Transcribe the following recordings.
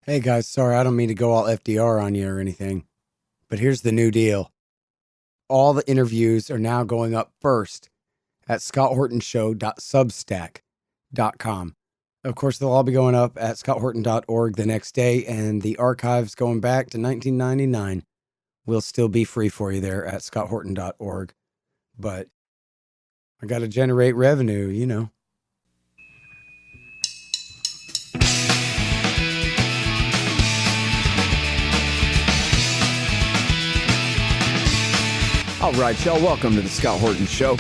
Hey guys, sorry, I don't mean to go all FDR on you or anything, but here's the new deal. All the interviews are now going up first at scotthortonshow.substack.com. Of course, they'll all be going up at scotthorton.org the next day, and the archives going back to 1999 will still be free for you there at scotthorton.org. But I got to generate revenue, you know. All right, y'all, welcome to the Scott Horton Show.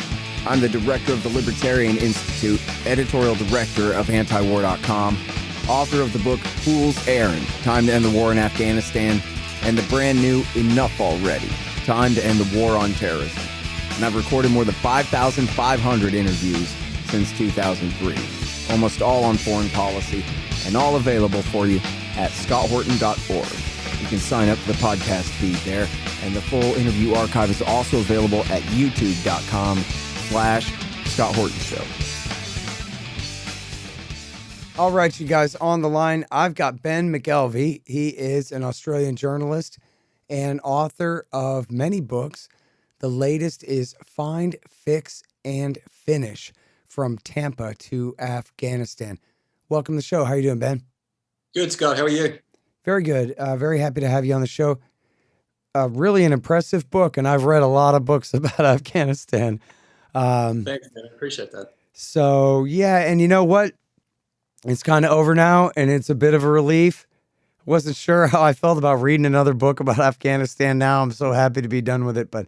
I'm the director of the Libertarian Institute, editorial director of antiwar.com, author of the book Fool's Errand, Time to End the War in Afghanistan, and the brand new Enough Already, Time to End the War on Terrorism. And I've recorded more than 5,500 interviews since 2003, almost all on foreign policy, and all available for you at scotthorton.org. You can sign up for the podcast feed there, and the full interview archive is also available at youtube.com/Scott Horton Show. All right, you guys, on the line, I've got Ben Mckelvey. He is an Australian journalist and author of many books. The latest is Find, Fix, and Finish, From Tampa to Afghanistan. Welcome to the show. How are you doing, Ben? Good, Scott. How are you? Very good. Very happy to have you on the show. Really an impressive book, and I've read a lot of books about Afghanistan. Thanks, man. I appreciate that. So, yeah, and you know what? It's kind of over now, and it's a bit of a relief. Wasn't sure how I felt about reading another book about Afghanistan now. I'm so happy to be done with it, but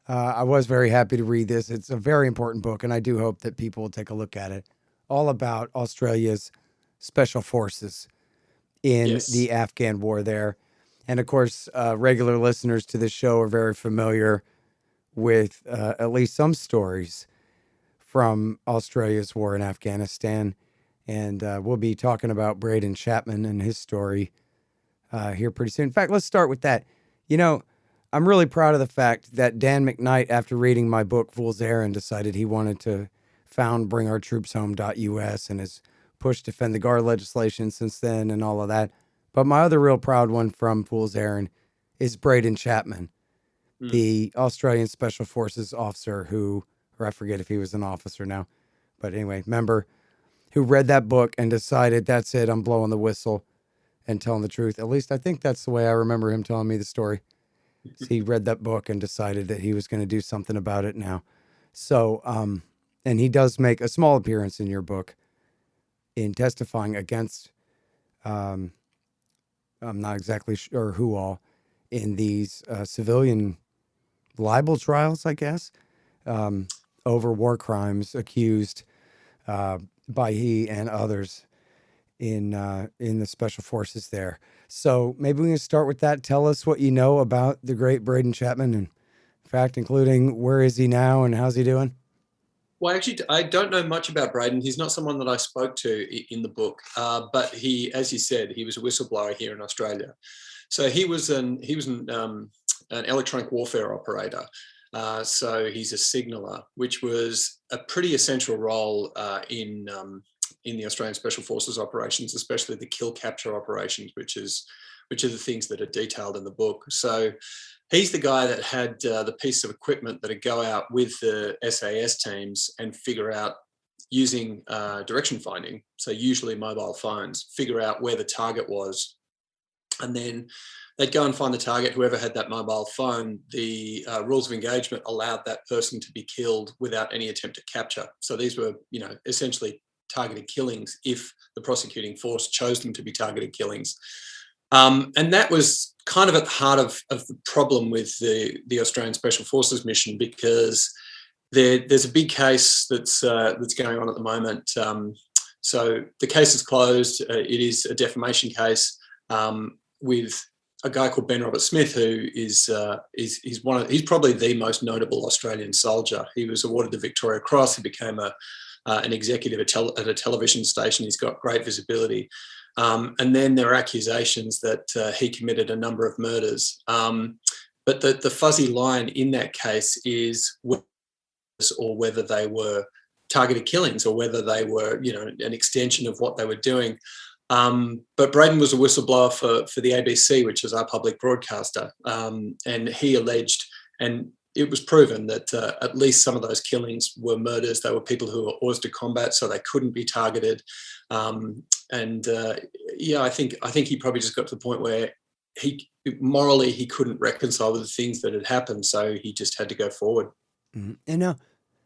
I was very happy to read this. It's a very important book, and I do hope that people will take a look at it. All about Australia's special forces in Yes. the Afghan war there. And of course, regular listeners to this show are very familiar with at least some stories from Australia's war in Afghanistan. And we'll be talking about Braden Chapman and his story here pretty soon. In fact, let's start with that. You know, I'm really proud of the fact that Dan McKnight, after reading my book, Fool's Errand, decided he wanted to found BringOurTroopsHome.us and has pushed Defend the Guard legislation since then and all of that. But my other real proud one from Fool's Errand is Braden Chapman, the Australian Special Forces officer who, or I forget if he was an officer now, but anyway, member who read that book and decided, that's it, I'm blowing the whistle and telling the truth. At least I think that's the way I remember him telling me the story. So he read that book and decided that he was going to do something about it now. So, and he does make a small appearance in your book in testifying against, I'm not exactly sure who all, in these civilian libel trials, I guess, over war crimes accused by he and others in the special forces there. So maybe we can start with that. Tell us what you know about the great Braden Chapman, and in fact, including where is he now and how's he doing? Well, actually, I don't know much about Braden. He's not someone that I spoke to in the book, but he, as you said, he was a whistleblower here in Australia. So he was an electronic warfare operator. So he's a signaller, which was a pretty essential role in the Australian Special Forces operations, especially the kill capture operations, which are the things that are detailed in the book. So he's the guy that had the piece of equipment that would go out with the SAS teams and figure out, using direction finding, so usually mobile phones, figure out where the target was. And then they'd go and find the target. Whoever had that mobile phone, the rules of engagement allowed that person to be killed without any attempt at capture. So these were, essentially targeted killings if the prosecuting force chose them to be targeted killings. And that was kind of at the heart of the problem with the Australian Special Forces mission, because there's a big case that's going on at the moment. So the case is closed. It is a defamation case with a guy called Ben Smith, who is he's probably the most notable Australian soldier. He was awarded the Victoria Cross. He became an executive at a television station. He's got great visibility. And then there are accusations that he committed a number of murders. But the fuzzy line in that case is whether they were targeted killings or whether they were, an extension of what they were doing. But Braden was a whistleblower for the ABC, which is our public broadcaster, and he alleged, and it was proven that at least some of those killings were murders. They were people who were hors de combat, so they couldn't be targeted. I think he probably just got to the point where morally he couldn't reconcile with the things that had happened, so he just had to go forward. Mm-hmm. And now,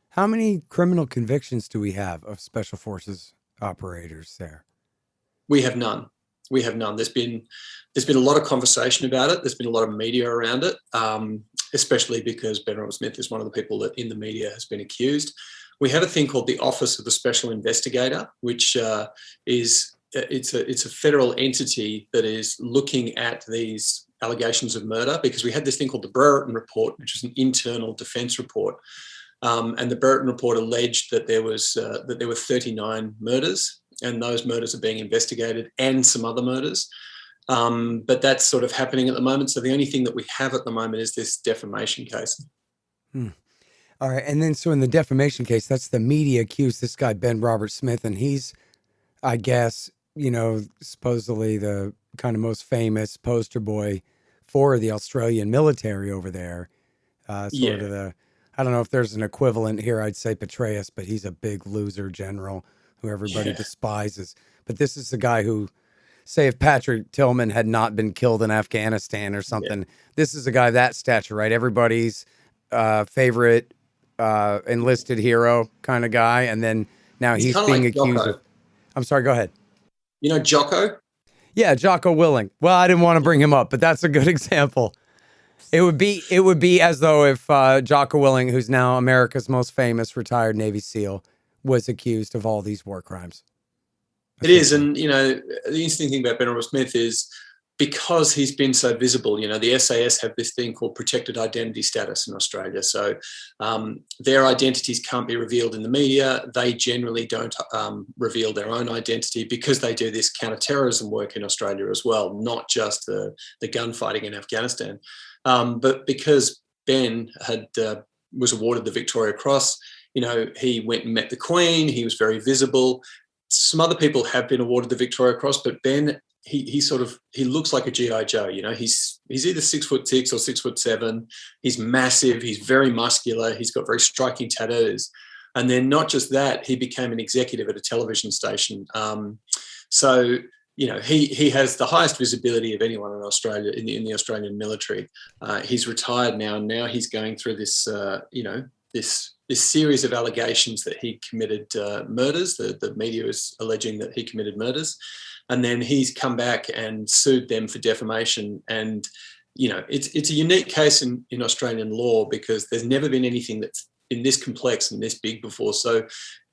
how many criminal convictions do we have of special forces operators there? We have none. We have none. There's been a lot of conversation about it. There's been a lot of media around it, especially because Ben Smith is one of the people that in the media has been accused. We have a thing called the Office of the Special Investigator, which is a federal entity that is looking at these allegations of murder, because we had this thing called the Brereton Report, which is an internal defence report. And the Brereton Report alleged that there were 39 murders, and those murders are being investigated, and some other murders. But that's sort of happening at the moment. So the only thing that we have at the moment is this defamation case. All right. And then, so in the defamation case, that's the media accused this guy, Ben Robert Smith, and he's, I guess, supposedly the kind of most famous poster boy for the Australian military over there. I don't know if there's an equivalent here. I'd say Petraeus, but he's a big loser general who everybody despises. But this is the guy who, say if Patrick Tillman had not been killed in Afghanistan or something, this is a guy that stature, right? Everybody's favorite enlisted hero kind of guy. And then now he's being accused of... I'm sorry, go ahead. You know Jocko? Yeah, Jocko Willing. Well, I didn't want to bring him up, but that's a good example. It would be as though if Jocko Willing, who's now America's most famous retired Navy SEAL, was accused of all these war crimes. It is, and the interesting thing about Ben Robert Smith is because he's been so visible. The SAS have this thing called protected identity status in Australia, so their identities can't be revealed in the media. They generally don't reveal their own identity because they do this counterterrorism work in Australia as well, not just the gunfighting in Afghanistan. But because Ben was awarded the Victoria Cross, he went and met the Queen. He was very visible. Some other people have been awarded the Victoria Cross, but Ben, he looks like a GI Joe. He's either 6'6" or 6'7". He's massive. He's very muscular. He's got very striking tattoos. And then not just that, he became an executive at a television station. He has the highest visibility of anyone in Australia in the Australian military. He's retired now, and now he's going through this this series of allegations that he committed murders. The media is alleging that he committed murders, and then he's come back and sued them for defamation. And it's a unique case in Australian law because there's never been anything that's been this complex and this big before. So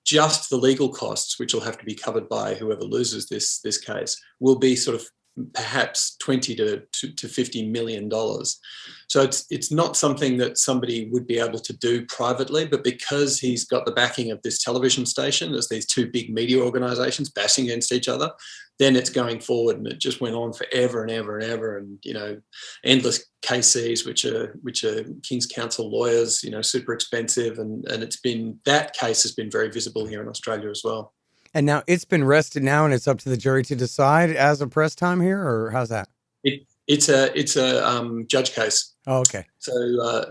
just the legal costs, which will have to be covered by whoever loses this case, will be sort of perhaps $20 to $50 million. So it's not something that somebody would be able to do privately, but because he's got the backing of this television station, there's these two big media organizations bashing against each other, then it's going forward, and it just went on forever and ever and ever. And endless KCs, which are King's Counsel lawyers, super expensive, and that case has been very visible here in Australia as well. And now it's been rested now, and it's up to the jury to decide as of press time here, or how's that? It's a judge case. Oh, okay. So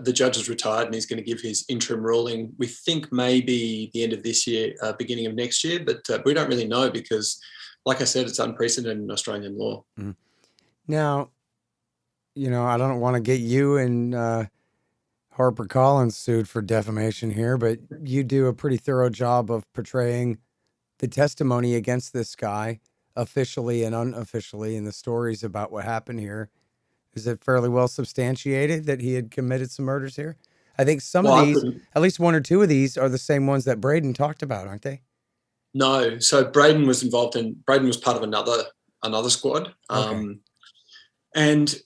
the judge is retired, and he's going to give his interim ruling. We think maybe the end of this year, beginning of next year, but we don't really know because, like I said, it's unprecedented in Australian law. Mm-hmm. Now, I don't want to get you and HarperCollins sued for defamation here, but you do a pretty thorough job of portraying the testimony against this guy, officially and unofficially, in the stories about what happened here. Is it fairly well substantiated that he had committed some murders here? I think of these, at least one or two of these, are the same ones that Braden talked about, aren't they? No. So Braden was part of another squad. Okay. And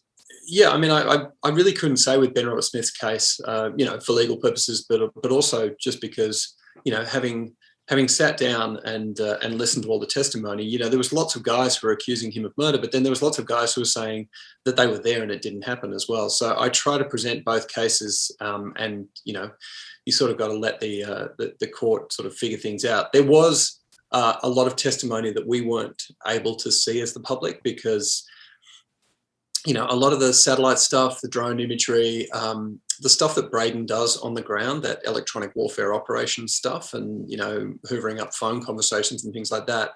yeah, I mean, I really couldn't say with Ben Robert Smith's case, for legal purposes, but also just because, having sat down and listened to all the testimony, there was lots of guys who were accusing him of murder, but then there was lots of guys who were saying that they were there and it didn't happen as well. So I try to present both cases, and you sort of got to let the court sort of figure things out. There was a lot of testimony that we weren't able to see as the public, because a lot of the satellite stuff, the drone imagery, the stuff that Braden does on the ground, that electronic warfare operations stuff, and hoovering up phone conversations and things like that,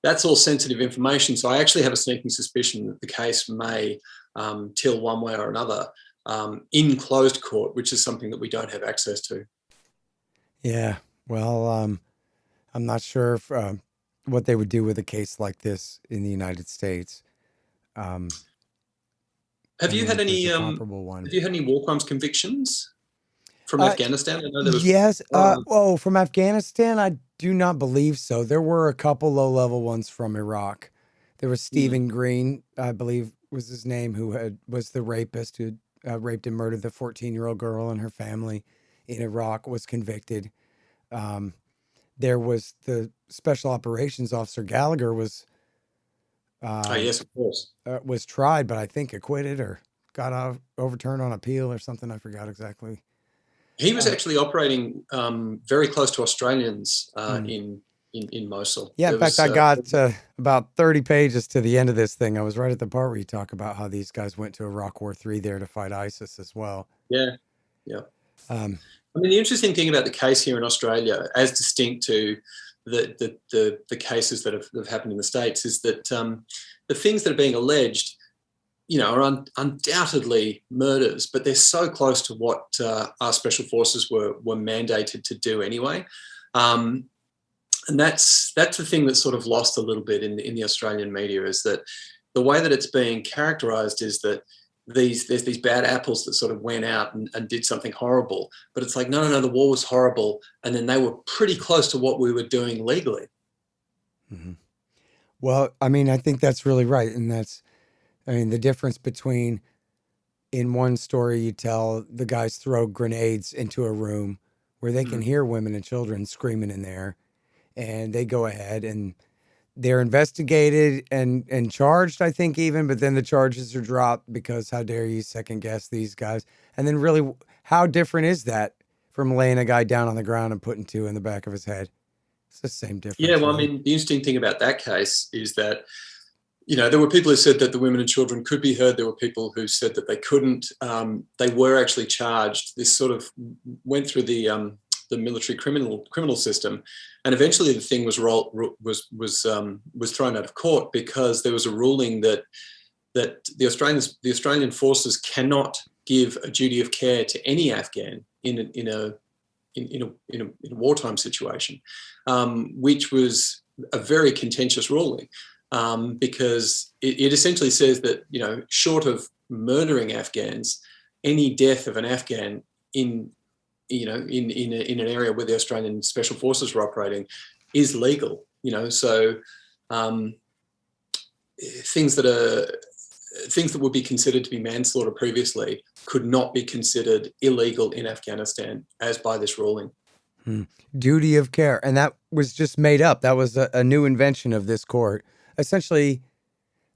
that's all sensitive information. So I actually have a sneaking suspicion that the case may tilt one way or another in closed court, which is something that we don't have access to. Yeah, well, I'm not sure if, what they would do with a case like this in the United States. Have you had any comparable one? Have you had any war crimes convictions from Afghanistan? I know there was. Yes. From Afghanistan, I do not believe so. There were a couple low-level ones from Iraq. There was Stephen Green, I believe was his name, who was the rapist who raped and murdered the 14-year-old girl and her family in Iraq, was convicted. There was the special operations officer Gallagher was. Yes, of course. Was tried, but I think acquitted or got overturned on appeal or something. I forgot exactly. He was actually operating very close to Australians in Mosul. Yeah, in fact, I got about 30 pages to the end of this thing. I was right at the part where you talk about how these guys went to Iraq War III there to fight ISIS as well. Yeah. I mean, the interesting thing about the case here in Australia, as distinct to the cases that have happened in the States, is that the things that are being alleged, are undoubtedly murders, but they're so close to what our special forces were mandated to do anyway. And that's the thing that's sort of lost a little bit in the Australian media, is that the way that it's being characterised is that there's these bad apples that sort of went out and did something horrible, but it's like, no, the war was horrible, and then they were pretty close to what we were doing legally. Mm-hmm. Well, I mean, I think that's really right, and the difference between, in one story you tell the guys throw grenades into a room where they can hear women and children screaming in there, and they go ahead and they're investigated and charged, I think, even, but then the charges are dropped because how dare you second guess these guys? And then really, how different is that from laying a guy down on the ground and putting two in the back of his head? It's the same difference. Yeah, well, really. I mean, the interesting thing about that case is that, there were people who said that the women and children could be heard. There were people who said that they couldn't. They were actually charged. This sort of went through the military criminal system, and eventually the thing was thrown out of court because there was a ruling that the Australian forces cannot give a duty of care to any Afghan in a wartime situation, which was a very contentious ruling, because it essentially says that short of murdering Afghans, any death of an Afghan in an area where the Australian Special Forces were operating is legal. So things that would be considered to be manslaughter previously could not be considered illegal in Afghanistan as by this ruling. Duty of care. And that was just made up. That was a new invention of this court. Essentially,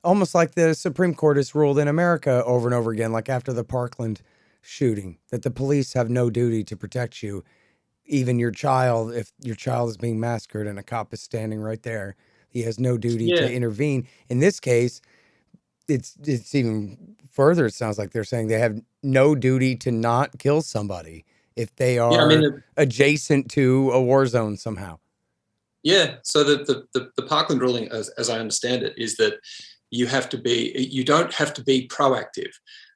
almost like the Supreme Court has ruled in America over and over again, like after the Parkland shooting, that the police have no duty to protect you, even your child. If your child is being massacred and a cop is standing right there, he has no duty to intervene. In this case, it's even further. It sounds like they're saying they have no duty to not kill somebody if they are adjacent to a war zone somehow. Yeah. So the Parkland ruling, as I understand it, is that you don't have to be proactive,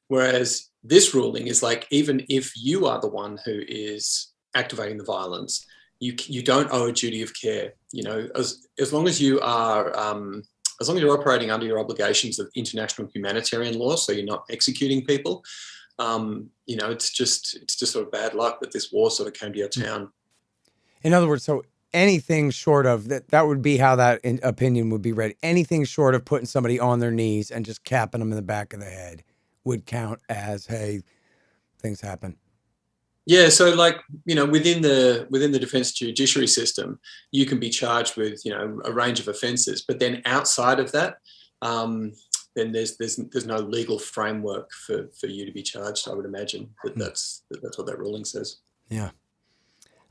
whereas this ruling is like, even if you are the one who is activating the violence, you don't owe a duty of care. As long as you are, as long as you're operating under your obligations of international humanitarian law, so you're not executing people. It's just sort of bad luck that this war sort of came to your town. In other words, so anything short of that would be how that opinion would be read. Anything short of putting somebody on their knees and just capping them in the back of the head would count as, hey, things happen. Yeah, so within the defence judiciary system, you can be charged with a range of offences, but then outside of that, then there's no legal framework for you to be charged. I would imagine that's what that ruling says. Yeah.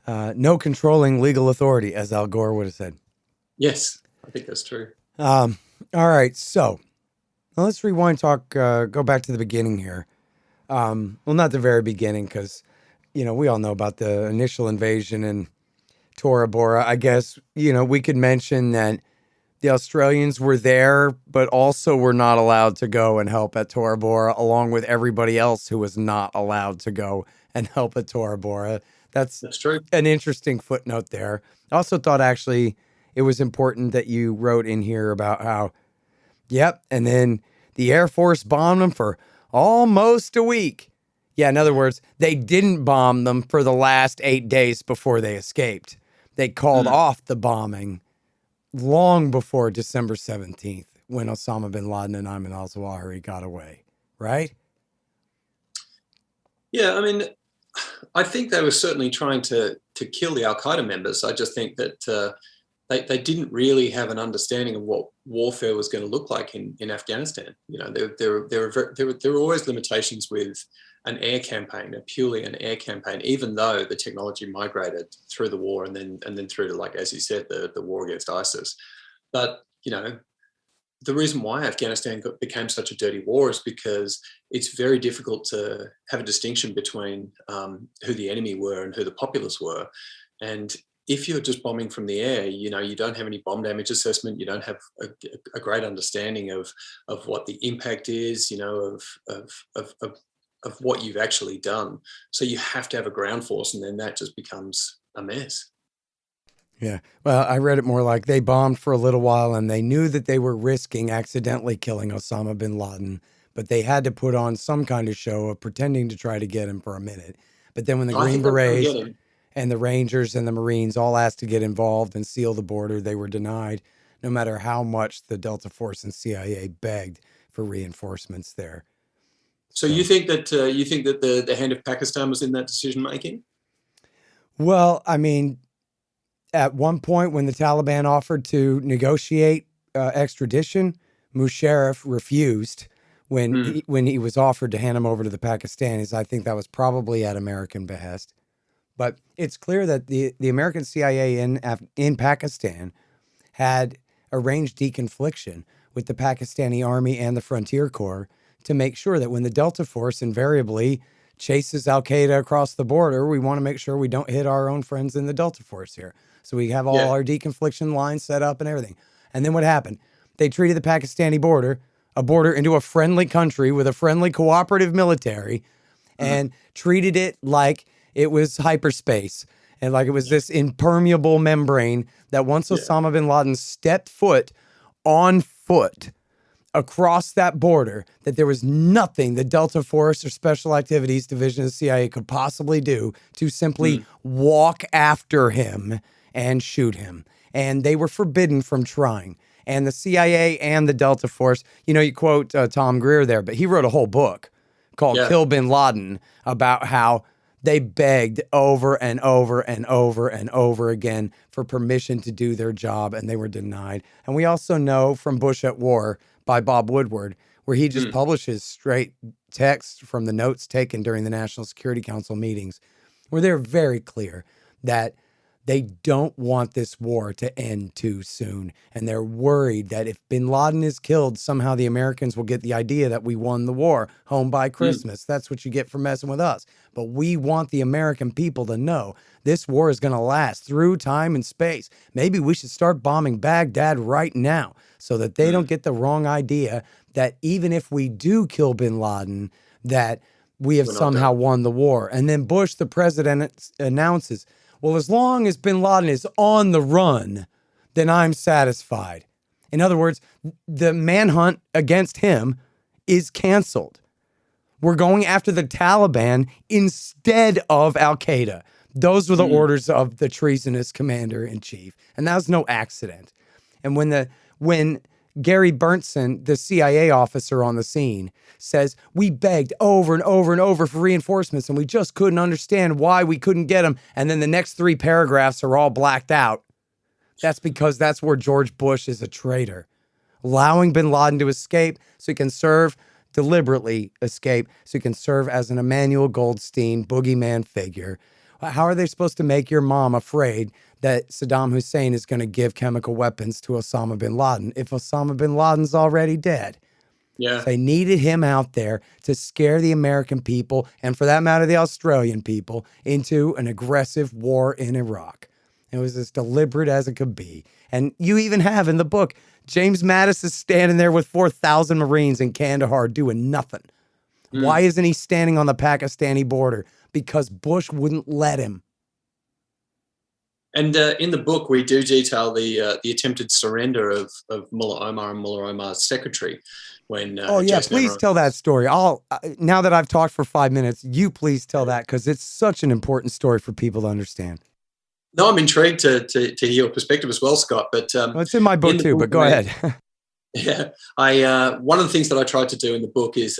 No controlling legal authority, as Al Gore would have said. Yes, I think that's true. All right, so let's rewind, go back to the beginning here. Well, not the very beginning, because we all know about the initial invasion in Tora Bora. I guess we could mention that the Australians were there, but also were not allowed to go and help at Tora Bora, along with everybody else who was not allowed to go and help at Tora Bora. That's That's true. an interesting footnote there. I also thought actually it was important that you wrote in here about how, yep, and then the Air Force bombed them for almost a week. Yeah, in other words, they didn't bomb them for the last 8 days before they escaped. They called off the bombing long before December 17th, when Osama bin Laden and Ayman al-Zawahiri got away, right? Yeah, I mean, I think they were certainly trying to kill the Al Qaeda members. I just think that they didn't really have an understanding of what warfare was going to look like in Afghanistan. There were always limitations with an air campaign, purely an air campaign, even though the technology migrated through the war and then through to, like, as you said, the war against ISIS. But the reason why Afghanistan became such a dirty war is because it's very difficult to have a distinction between who the enemy were and who the populace were. And if you're just bombing from the air, you don't have any bomb damage assessment. You don't have a great understanding of what the impact is, of what you've actually done. So you have to have a ground force, and then that just becomes a mess. Yeah. Well, I read it more like they bombed for a little while and they knew that they were risking accidentally killing Osama bin Laden, but they had to put on some kind of show of pretending to try to get him for a minute. But then when the I Green think they were trying to Berets get him. and the Rangers and the Marines all asked to get involved and seal the border, they were denied, no matter how much the Delta Force and CIA begged for reinforcements there. So you think that the hand of Pakistan was in that decision making? Well, I mean, at one point when the Taliban offered to negotiate extradition, Musharraf refused when he was offered to hand him over to the Pakistanis. I think that was probably at American behest. But it's clear that the American CIA in Pakistan had arranged deconfliction with the Pakistani Army and the Frontier Corps to make sure that when the Delta Force invariably chases Al Qaeda across the border, we want to make sure we don't hit our own friends in the Delta Force here. So we have all our deconfliction lines set up and everything. And then what happened? They treated the Pakistani border, a border into a friendly country with a friendly cooperative military, and treated it like it was hyperspace and like it was this impermeable membrane that once Osama bin Laden stepped foot on foot across that border, that there was nothing the Delta Force or Special Activities Division of the CIA could possibly do to simply walk after him and shoot him. And they were forbidden from trying. And the CIA and the Delta Force, you quote Tom Greer there, but he wrote a whole book called Kill Bin Laden about how they begged over and over and over and over again for permission to do their job, and they were denied. And we also know from Bush at War by Bob Woodward, where he just publishes straight text from the notes taken during the National Security Council meetings, where they're very clear that they don't want this war to end too soon. And they're worried that if bin Laden is killed, somehow the Americans will get the idea that we won the war home by Christmas. That's what you get for messing with us. But we want the American people to know this war is going to last through time and space. Maybe we should start bombing Baghdad right now so that they don't get the wrong idea that even if we do kill bin Laden, that we have somehow won the war. And then Bush, the president, announces, well, as long as bin Laden is on the run, then I'm satisfied. In other words, the manhunt against him is canceled. We're going after the Taliban instead of Al Qaeda. Those were the orders of the treasonous commander in chief. And that was no accident. And when Gary Berntson, the CIA officer on the scene, says, we begged over and over and over for reinforcements and we just couldn't understand why we couldn't get them. And then the next 3 paragraphs are all blacked out. That's because that's where George Bush is a traitor, allowing bin Laden to escape so he can deliberately escape so he can serve as an Emmanuel Goldstein boogeyman figure. How are they supposed to make your mom afraid that Saddam Hussein is going to give chemical weapons to Osama bin Laden if Osama bin Laden's already dead. Yeah. So they needed him out there to scare the American people, and for that matter, the Australian people, into an aggressive war in Iraq. It was as deliberate as it could be. And you even have in the book, James Mattis is standing there with 4,000 Marines in Kandahar doing nothing. Why isn't he standing on the Pakistani border? Because Bush wouldn't let him. And in the book, we do detail the attempted surrender of Mullah Omar and Mullah Omar's secretary. When Please tell that story. Now that I've talked for 5 minutes, you please tell that, because it's such an important story for people to understand. No, I'm intrigued to hear your perspective as well, Scott. But it's in my book too. But go ahead. Yeah, one of the things that I tried to do in the book is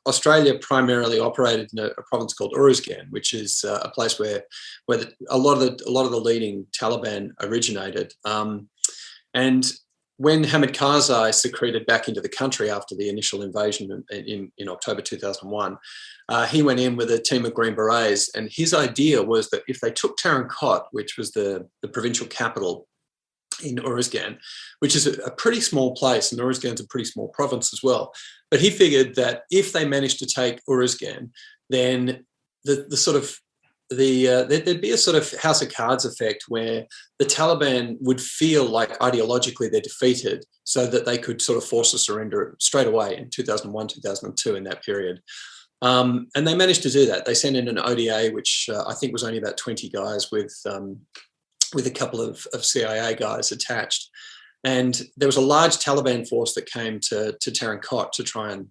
Australia primarily operated in a province called Uruzgan, which is a place where a lot of the leading Taliban originated. And when Hamid Karzai secreted back into the country after the initial invasion in October 2001, he went in with a team of Green Berets, and his idea was that if they took Tarin Kot, which was the provincial capital in Uruzgan, which is a pretty small place, and Uruzgan's a pretty small province as well. But he figured that if they managed to take Uruzgan, then there'd be a sort of House of Cards effect where the Taliban would feel like ideologically they're defeated, so that they could sort of force a surrender straight away in 2001, 2002, in that period. And they managed to do that. They sent in an ODA, which I think was only about 20 guys with a couple of CIA guys attached. And there was a large Taliban force that came to Tarin Kot to try and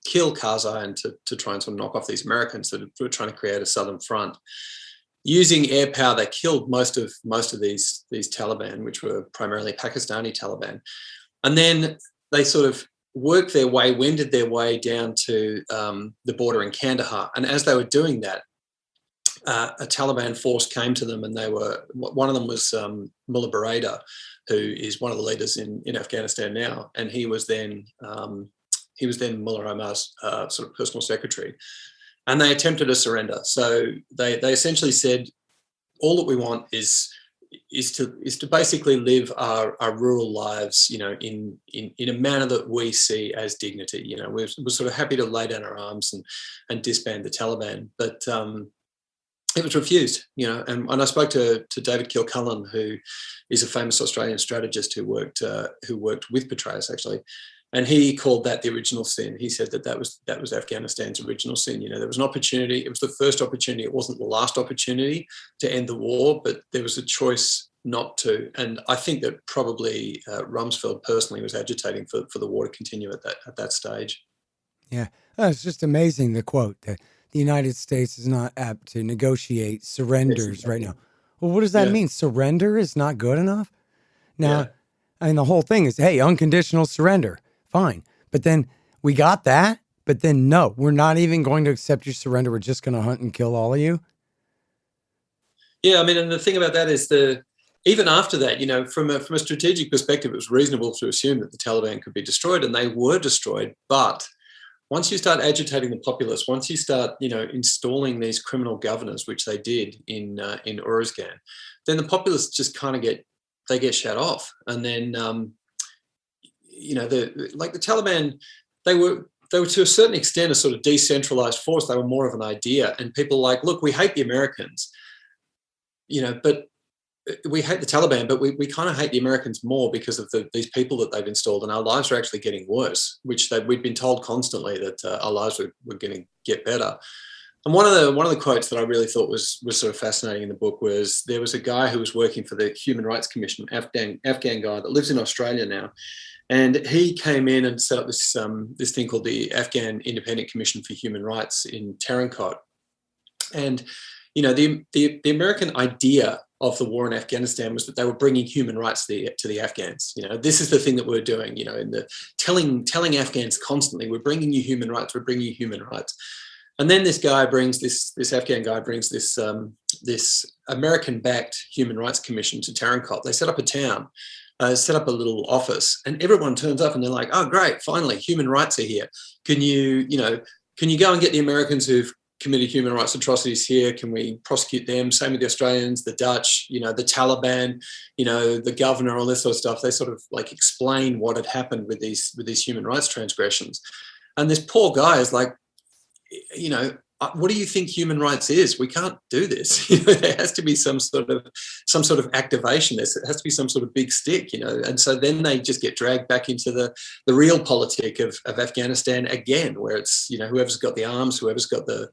kill Karzai and to try and sort of knock off these Americans that were trying to create a southern front. Using air power, they killed most of these Taliban, which were primarily Pakistani Taliban. And then they sort of wended their way down to the border in Kandahar. And as they were doing that, a Taliban force came to them, and one of them was Mullah Barada, who is one of the leaders in Afghanistan now, and he was then Mullah Omar's sort of personal secretary, and they attempted a surrender. So they essentially said, all that we want is to basically live our rural lives, in a manner that we see as dignity. We're sort of happy to lay down our arms and disband the Taliban, but it was refused, and I spoke to David Kilcullen, who is a famous Australian strategist who worked with Petraeus, actually, and he called that the original sin. He said that was Afghanistan's original sin. There was an opportunity. It was the first opportunity. It wasn't the last opportunity to end the war, but there was a choice not to. And I think that probably Rumsfeld personally was agitating for the war to continue at that stage. Yeah, it's just amazing, the quote that the United States is not apt to negotiate surrenders right now. Well, what does that mean? Surrender is not good enough? Now, I mean, the whole thing is, hey, unconditional surrender. Fine. But then we got that. But then, no, we're not even going to accept your surrender. We're just going to hunt and kill all of you. Yeah, I mean, and the thing about that is even after that, from a strategic perspective, it was reasonable to assume that the Taliban could be destroyed, and they were destroyed. But once you start agitating the populace, once you start, installing these criminal governors, which they did in Uruzgan, then the populace just kind of get shut off. And then, the Taliban, they were to a certain extent a sort of decentralized force. They were more of an idea, and people were like, look, we hate the Americans, but we hate the Taliban, but we kind of hate the Americans more because of these people that they've installed, and our lives are actually getting worse, which we'd been told constantly that our lives were going to get better. And one of the quotes that I really thought was sort of fascinating in the book was, there was a guy who was working for the Human Rights Commission, Afghan guy that lives in Australia now, and he came in and set up this thing called the Afghan Independent Commission for Human Rights in Tarin Kot. And the American idea of the war in Afghanistan was that they were bringing human rights to the Afghans. This is the thing that we're doing. In the telling Afghans constantly, we're bringing you human rights. We're bringing you human rights. And then this Afghan guy brings this American-backed Human Rights Commission to Tarin Kot. They set up a town, set up a little office, and everyone turns up and they're like, "Oh, great! Finally, human rights are here. Can you go and get the Americans who've committed human rights atrocities here. Can we prosecute them? Same with the Australians, the Dutch, the Taliban, the governor, all this sort of stuff. They sort of like explain what had happened with these human rights transgressions. And this poor guy is like, what do you think human rights is? We can't do this. There has to be some sort of activation. There has to be some sort of big stick, And so then they just get dragged back into the real politic of Afghanistan again, where it's whoever's got the arms, whoever's got the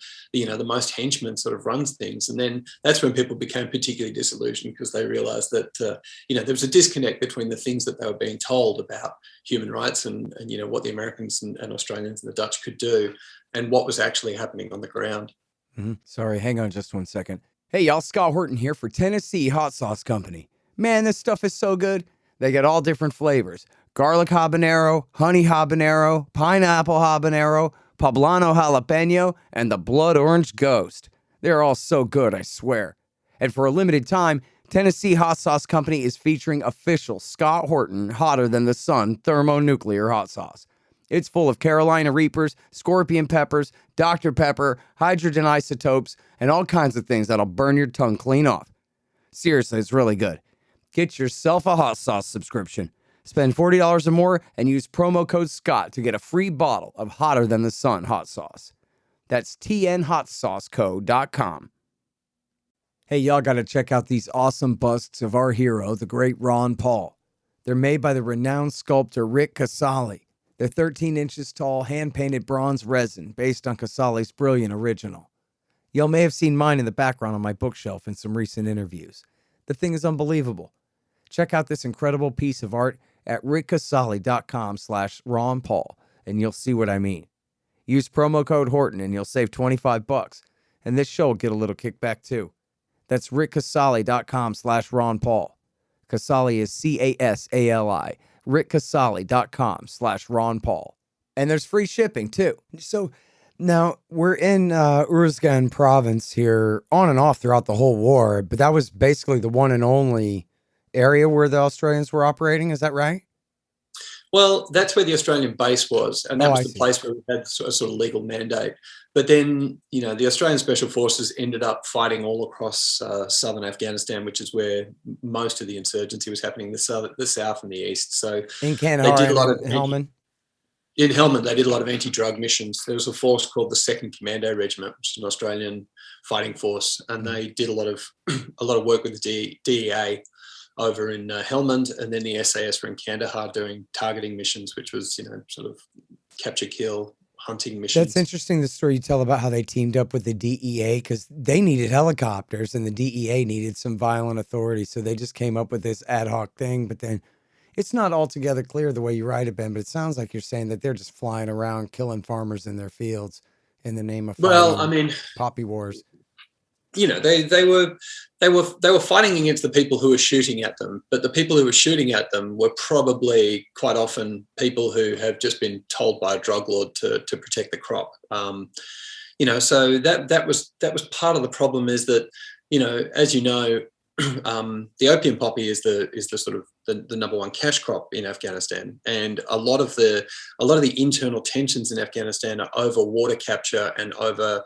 most henchmen sort of runs things. And then that's when people became particularly disillusioned, because they realised that there was a disconnect between the things that they were being told about human rights and what the Americans and Australians and the Dutch could do, and what was actually happening on the ground. Mm-hmm. Sorry, hang on just one second. Hey, y'all, Scott Horton here for Tennessee Hot Sauce Company. Man, this stuff is so good. They got all different flavors. Garlic habanero, honey habanero, pineapple habanero, poblano jalapeno, and the blood orange ghost. They're all so good, I swear. And for a limited time, Tennessee Hot Sauce Company is featuring official Scott Horton hotter than the sun thermonuclear hot sauce. It's full of Carolina Reapers, scorpion peppers, Dr. Pepper, hydrogen isotopes, and all kinds of things that'll burn your tongue clean off. Seriously, it's really good. Get yourself a hot sauce subscription. Spend $40 or more and use promo code SCOTT to get a free bottle of hotter than the sun hot sauce. That's tnhotsauceco.com. Hey, y'all got to check out these awesome busts of our hero, the great Ron Paul. They're made by the renowned sculptor Rick Casali. They're 13 inches tall, hand-painted bronze resin based on Casali's brilliant original. Y'all may have seen mine in the background on my bookshelf in some recent interviews. The thing is unbelievable. Check out this incredible piece of art at rickcasali.com/Ron Paul, and you'll see what I mean. Use promo code Horton and you'll save $25, and this show will get a little kickback too. That's rickcasali.com/Ron Paul. Casali is Casali. rickcasali.com/Ron Paul. And there's free shipping too. So now we're in Uruzgan province here on and off throughout the whole war, but that was basically the one and only area where the Australians were operating. Is that right? Well, that's where the Australian base was, and that was the place where we had a sort of legal mandate. But then, the Australian Special Forces ended up fighting all across southern Afghanistan, which is where most of the insurgency was happening, the south and the east. So in Kandahar, they did a lot of Helmand. In Helmand, they did a lot of anti-drug missions. There was a force called the 2nd Commando Regiment, which is an Australian fighting force, and they did a lot of work with the DEA over in Helmand, and then the SAS were in Kandahar doing targeting missions, which was, sort of capture, kill, hunting missions. That's interesting, the story you tell about how they teamed up with the DEA, because they needed helicopters and the DEA needed some violent authority. So they just came up with this ad hoc thing. But then it's not altogether clear the way you write it, Ben, but it sounds like you're saying that they're just flying around killing farmers in their fields in the name of poppy wars. They were fighting against the people who were shooting at them, but the people who were shooting at them were probably quite often people who have just been told by a drug lord to protect the crop. So that was part of the problem, is that, as you know, the opium poppy is the sort of the number one cash crop in Afghanistan, and a lot of the internal tensions in Afghanistan are over water capture and over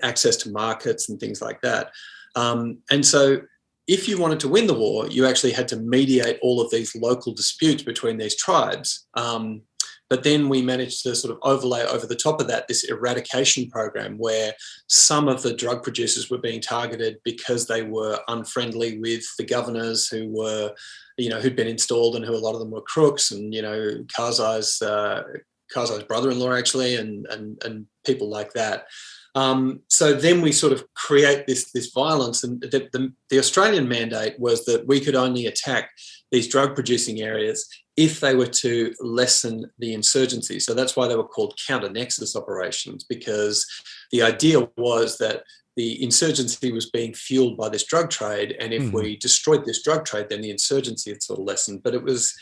access to markets and things like that. And so, if you wanted to win the war, you actually had to mediate all of these local disputes between these tribes. But then we managed to sort of overlay over the top of that this eradication program, where some of the drug producers were being targeted because they were unfriendly with the governors who were, who'd been installed, and who a lot of them were crooks, and Karzai's brother-in-law actually, and people like that. So then we sort of create this violence, and the Australian mandate was that we could only attack these drug-producing areas if they were to lessen the insurgency. So that's why they were called counter-nexus operations, because the idea was that the insurgency was being fueled by this drug trade, and if we destroyed this drug trade, then the insurgency had sort of lessened. But it was,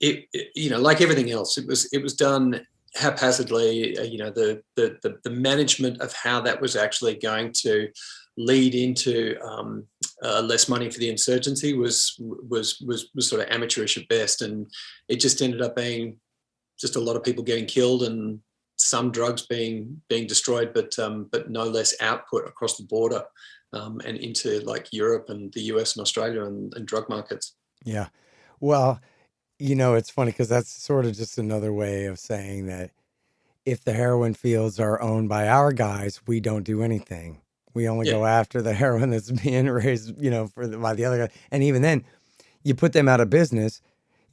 like everything else, it was done haphazardly. The management of how that was actually going to lead into less money for the insurgency was sort of amateurish at best, and it just ended up being just a lot of people getting killed and some drugs being destroyed, but no less output across the border and into like Europe and the US and Australia and drug markets. Yeah. Well, it's funny because that's sort of just another way of saying that if the heroin fields are owned by our guys, we don't do anything. We only Yeah. go after the heroin that's being raised, by the other guy. And even then, you put them out of business.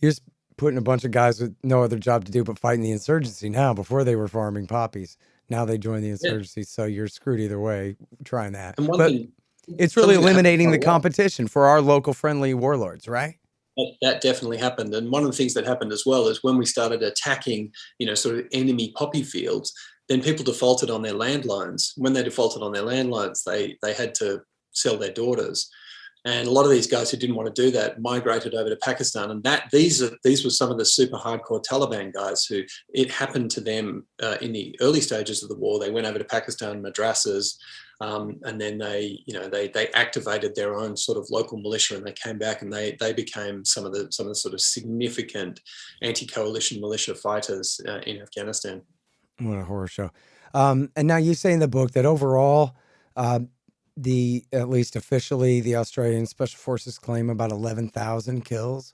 You're just putting a bunch of guys with no other job to do but fighting the insurgency now. Before they were farming poppies. Now they join the Yeah. insurgency. So you're screwed either way trying that. And one But thing, it's really something that happened eliminating quite the a lot. competition for our local friendly warlords, right? That definitely happened. And one of the things that happened as well is when we started attacking, sort of enemy poppy fields, then people defaulted on their landlines. When they defaulted on their landlines, they had to sell their daughters. And a lot of these guys who didn't want to do that migrated over to Pakistan. And these were some of the super hardcore Taliban guys who it happened to them in the early stages of the war. They went over to Pakistan madrasas, and then they activated their own sort of local militia, and they came back and they became some of the sort of significant anti-coalition militia fighters in Afghanistan. What a horror show. And now you say in the book that overall, at least officially, the Australian Special Forces claim about 11,000 kills.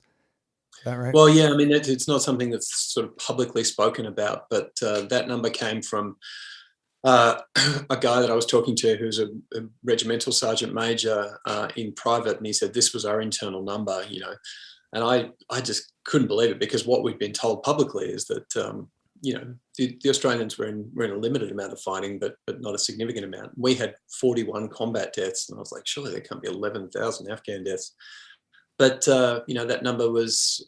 Is that right? Well, yeah, I mean, it's not something that's sort of publicly spoken about, but that number came from a guy that I was talking to who's a regimental sergeant major in private, and he said this was our internal number, and I just couldn't believe it, because what we've been told publicly is that the Australians were in a limited amount of fighting, but not a significant amount. We had 41 combat deaths, and I was like, surely there can't be 11,000 Afghan deaths. But that number was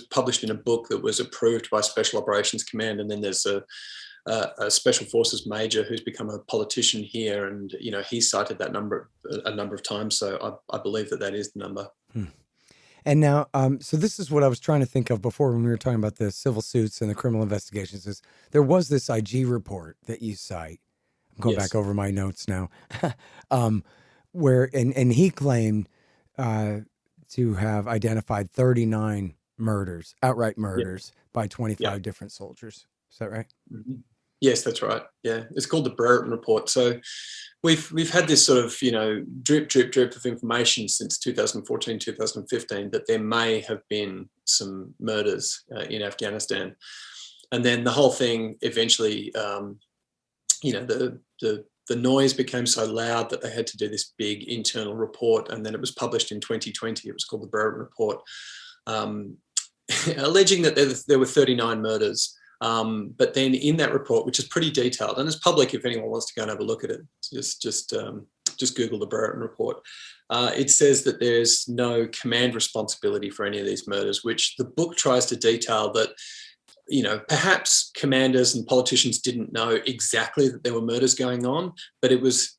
published in a book that was approved by Special Operations Command, and then there's a Special Forces major who's become a politician here, and he cited that number a number of times. So I believe that is the number. And now, so this is what I was trying to think of before when we were talking about the civil suits and the criminal investigations. Is there was this IG report that you cite? I'm going back over my notes now, where and he claimed to have identified 39 murders, outright murders, by 25 different soldiers. Is that right? Mm-hmm. Yes, that's right. Yeah, it's called the Brereton Report. So we've had this sort of drip of information since 2014, 2015 that there may have been some murders in Afghanistan, and then the whole thing eventually, the noise became so loud that they had to do this big internal report, and then it was published in 2020. It was called the Brereton Report, alleging that there were 39 murders. But then in that report, which is pretty detailed and it's public if anyone wants to go and have a look at it, just Google the Brereton Report. It says that there's no command responsibility for any of these murders, which the book tries to detail that, perhaps commanders and politicians didn't know exactly that there were murders going on, but it was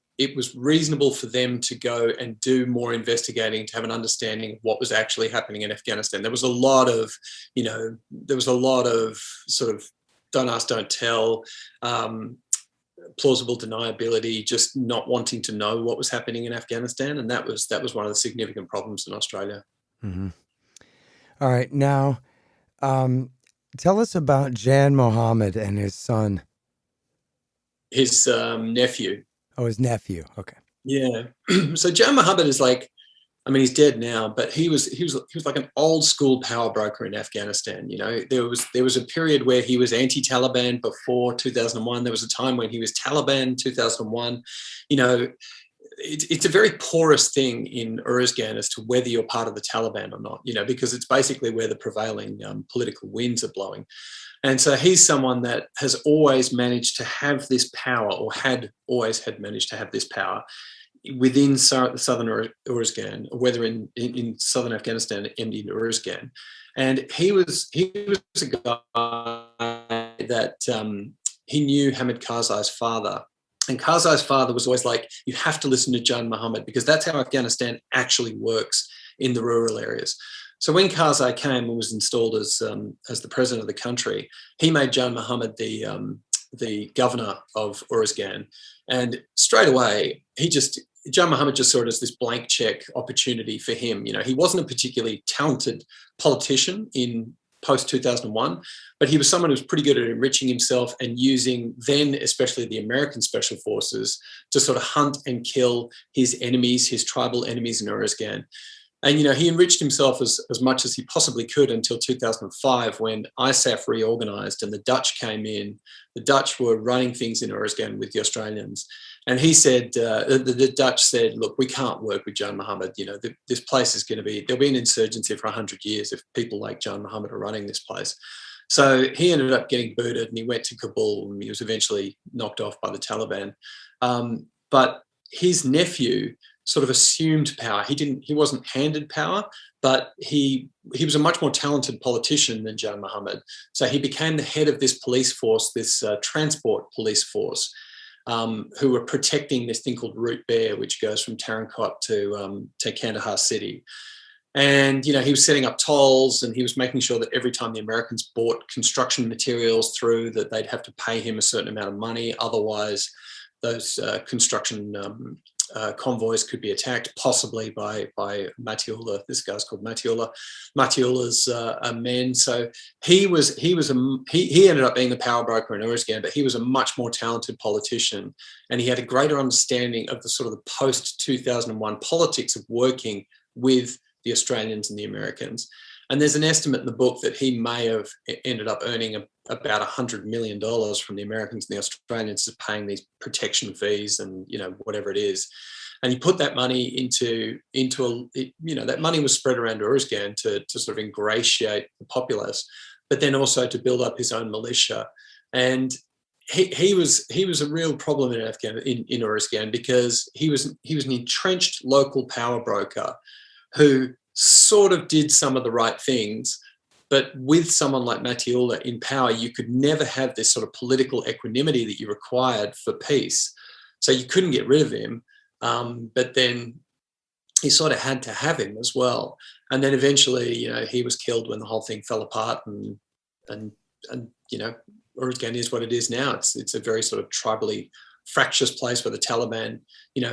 reasonable for them to go and do more investigating to have an understanding of what was actually happening in Afghanistan. There was a lot of sort of don't ask, don't tell, plausible deniability, just not wanting to know what was happening in Afghanistan. And that was one of the significant problems in Australia. Mm-hmm. All right. Now, tell us about Jan Mohammed and his son. His nephew. Oh, his nephew. Okay. Yeah. So Jan Mohammed is he's dead now, but he was like an old school power broker in Afghanistan. There was a period where he was anti-Taliban before 2001. There was a time when he was Taliban 2001. It's a very porous thing in Uruzgan as to whether you're part of the Taliban or not, because it's basically where the prevailing political winds are blowing. And so he's someone that has always managed to have this power, or had managed to have this power within southern Uruzgan, whether in southern Afghanistan and in Uruzgan. And he was a guy that he knew Hamid Karzai's father. And Karzai's father was always like, you have to listen to Jan Mohammed, because that's how Afghanistan actually works in the rural areas. So when Karzai came and was installed as the president of the country, he made Jan Mohammed the governor of Uruzgan. And straight away, Jan Mohammed just saw it as this blank check opportunity for him. He wasn't a particularly talented politician in post 2001, but he was someone who was pretty good at enriching himself and using then, especially the American special forces, to sort of hunt and kill his enemies, his tribal enemies in Uruzgan. And, he enriched himself as much as he possibly could until 2005, when ISAF reorganized and the Dutch came in. The Dutch were running things in Uruzgan with the Australians. And he said, the Dutch said, look, we can't work with Jan Mohammed. This place is going to there'll be an insurgency for 100 years if people like Jan Mohammed are running this place. So he ended up getting booted and he went to Kabul, and he was eventually knocked off by the Taliban. But his nephew sort of assumed power. He wasn't handed power, but he was a much more talented politician than Jan Mohammed. So he became the head of this police force, this transport police force, who were protecting this thing called Route Bear, which goes from Tarankot to Kandahar city. And, he was setting up tolls, and he was making sure that every time the Americans bought construction materials through, that they'd have to pay him a certain amount of money. Otherwise, those construction convoys could be attacked, possibly by Matiullah. This guy's called Matiullah. Matiullah's men. So he ended up being the power broker in Uruzgan, but he was a much more talented politician, and he had a greater understanding of the sort of the post 2001 politics of working with the Australians and the Americans. And there's an estimate in the book that he may have ended up earning about $100 million from the Americans and the Australians, just paying these protection fees and, whatever it is. And he put that money into that money was spread around Uruzgan to sort of ingratiate the populace, but then also to build up his own militia. And he was a real problem in Uruzgan, because he was an entrenched local power broker who sort of did some of the right things, but with someone like Matiullah in power, you could never have this sort of political equanimity that you required for peace. So you couldn't get rid of him, but then he sort of had to have him as well. And then eventually, he was killed when the whole thing fell apart, and Uruzgan is what it is now. It's a very sort of tribally fractious place where the Taliban,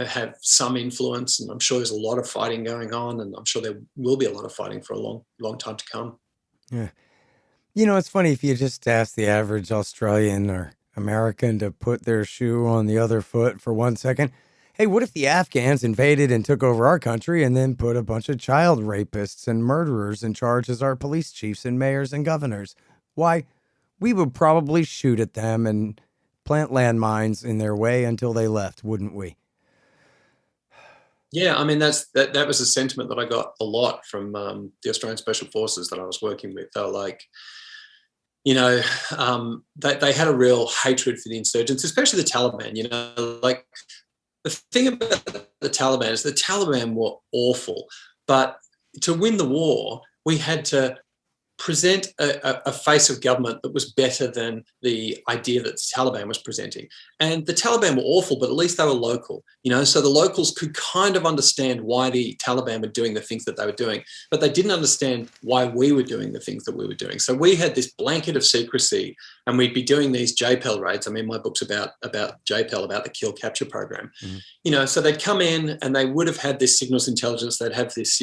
have some influence, and I'm sure there's a lot of fighting going on, and I'm sure there will be a lot of fighting for a long, long time to come. Yeah. It's funny, if you just ask the average Australian or American to put their shoe on the other foot for 1 second. Hey, what if the Afghans invaded and took over our country and then put a bunch of child rapists and murderers in charge as our police chiefs and mayors and governors? Why, we would probably shoot at them and plant landmines in their way until they left, wouldn't we? Yeah, I mean, that was a sentiment that I got a lot from the Australian Special Forces that I was working with. They were like, they had a real hatred for the insurgents, especially the Taliban. Like, the thing about the Taliban is the Taliban were awful, but to win the war, we had to present a face of government that was better than the idea that the Taliban was presenting. And the Taliban were awful, but at least they were local, so the locals could kind of understand why the Taliban were doing the things that they were doing, but they didn't understand why we were doing the things that we were doing. So we had this blanket of secrecy, and we'd be doing these JPEL raids. I mean, my book's about JPEL, about the kill capture program. Mm-hmm. So they'd come in and they would have had this signals intelligence. They'd have this,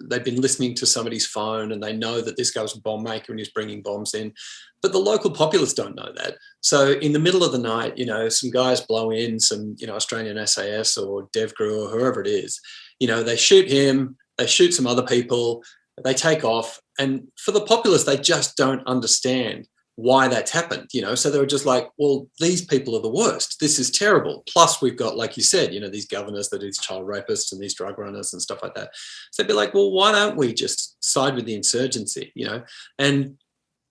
they've been listening to somebody's phone, and they know that this guy was a bomb maker and he's bringing bombs in. But the local populace don't know that. So in the middle of the night, some guys blow in some, Australian SAS or DevGru or whoever it is. They shoot him, they shoot some other people, they take off. And for the populace, they just don't understand why that's happened, So they were just like, well, these people are the worst. This is terrible. Plus we've got, like you said, these governors that are these child rapists and these drug runners and stuff like that. So they'd be like, well, why don't we just side with the insurgency, And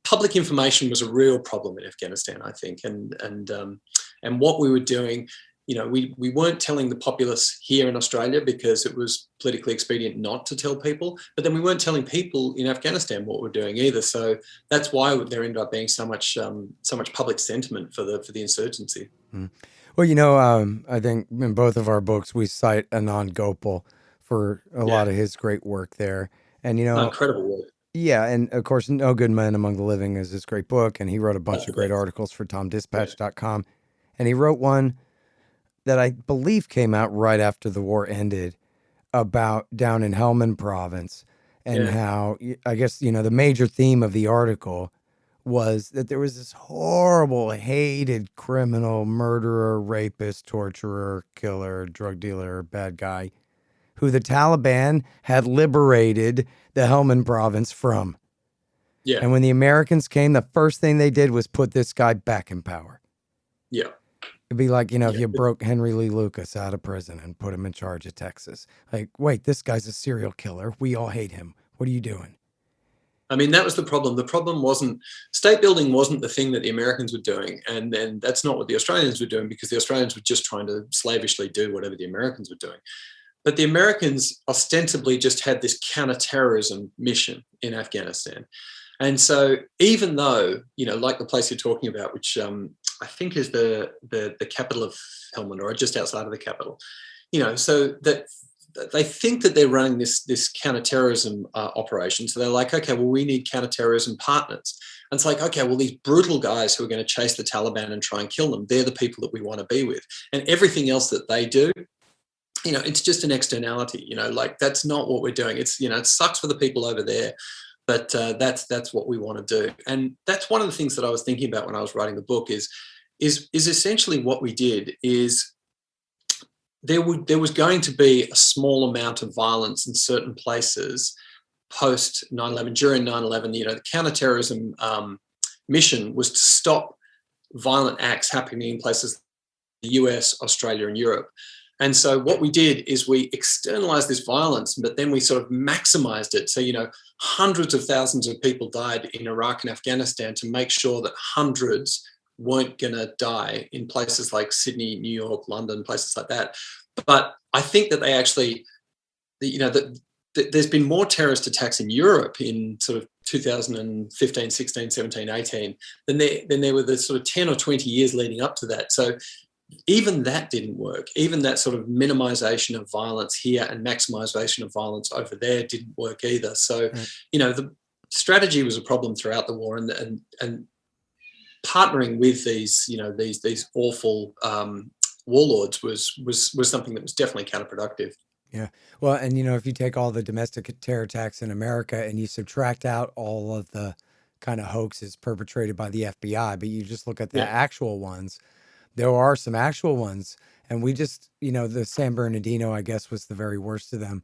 public information was a real problem in Afghanistan, I think. And what we were doing, we weren't telling the populace here in Australia because it was politically expedient not to tell people, but then we weren't telling people in Afghanistan what we're doing either. So that's why there ended up being so much public sentiment for the insurgency. Mm. Well, I think in both of our books we cite Anand Gopal for a lot of his great work there, and incredible work. Yeah, and of course, No Good Men Among the Living is his great book, and he wrote a bunch of great articles for TomDispatch.com, and he wrote one that I believe came out right after the war ended about down in Helmand province. and how, I guess, the major theme of the article was that there was this horrible, hated criminal, murderer, rapist, torturer, killer, drug dealer, bad guy, who the Taliban had liberated the Helmand province from. Yeah. And when the Americans came, the first thing they did was put this guy back in power. Yeah. It'd be like, if you broke Henry Lee Lucas out of prison and put him in charge of Texas. Like, wait, this guy's a serial killer. We all hate him. What are you doing? I mean, that was the problem. The problem wasn't, state building wasn't the thing that the Americans were doing. And then that's not what the Australians were doing, because the Australians were just trying to slavishly do whatever the Americans were doing. But the Americans ostensibly just had this counterterrorism mission in Afghanistan. And so even though, like the place you're talking about, which I think is the capital of Helmand, or just outside of the capital, so that they think that they're running this counterterrorism operation. So they're like, okay, well, we need counterterrorism partners. And it's like, okay, well, these brutal guys who are going to chase the Taliban and try and kill them, they're the people that we want to be with. And everything else that they do, it's just an externality, like that's not what we're doing. It's, it sucks for the people over there, but that's what we want to do. And that's one of the things that I was thinking about when I was writing the book is essentially what we did is there was going to be a small amount of violence in certain places post 9/11. During 9/11, the counterterrorism mission was to stop violent acts happening in places like the US, Australia, and Europe. And so what we did is we externalized this violence, but then we sort of maximized it. So, hundreds of thousands of people died in Iraq and Afghanistan to make sure that hundreds weren't going to die in places like Sydney, New York, London, places like that. But I think that they actually, there's been more terrorist attacks in Europe in sort of 2015, 16, 17, 18 than there were the sort of 10 or 20 years leading up to that. So even that didn't work. Even that sort of minimization of violence here and maximization of violence over there didn't work either. So, the strategy was a problem throughout the war, and partnering with these awful warlords was something that was definitely counterproductive. Yeah. Well, and if you take all the domestic terror attacks in America and you subtract out all of the kind of hoaxes perpetrated by the FBI, but you just look at the actual ones, there are some actual ones. And we just, the San Bernardino, I guess, was the very worst of them.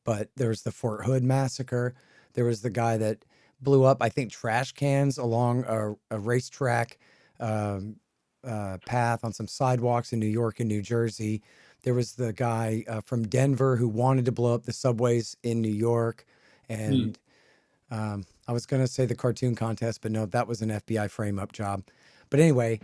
But there was the Fort Hood massacre. There was the guy that blew up, I think, trash cans along a racetrack path on some sidewalks in New York and New Jersey. There was the guy from Denver who wanted to blow up the subways in New York. And I was going to say the cartoon contest, but no, that was an FBI frame-up job. But anyway,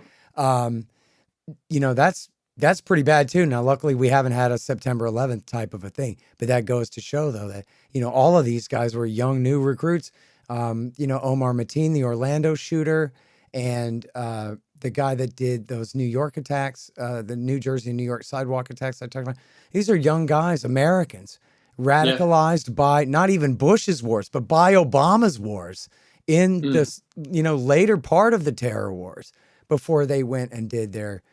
that's pretty bad too. Now, luckily, we haven't had a September 11th type of a thing. But that goes to show, though, that, all of these guys were young, new recruits. Omar Mateen, the Orlando shooter, and the guy that did those New York attacks, the New Jersey and New York sidewalk attacks I talked about. These are young guys, Americans, radicalized by not even Bush's wars, but by Obama's wars in this, later part of the terror wars before they went and did their.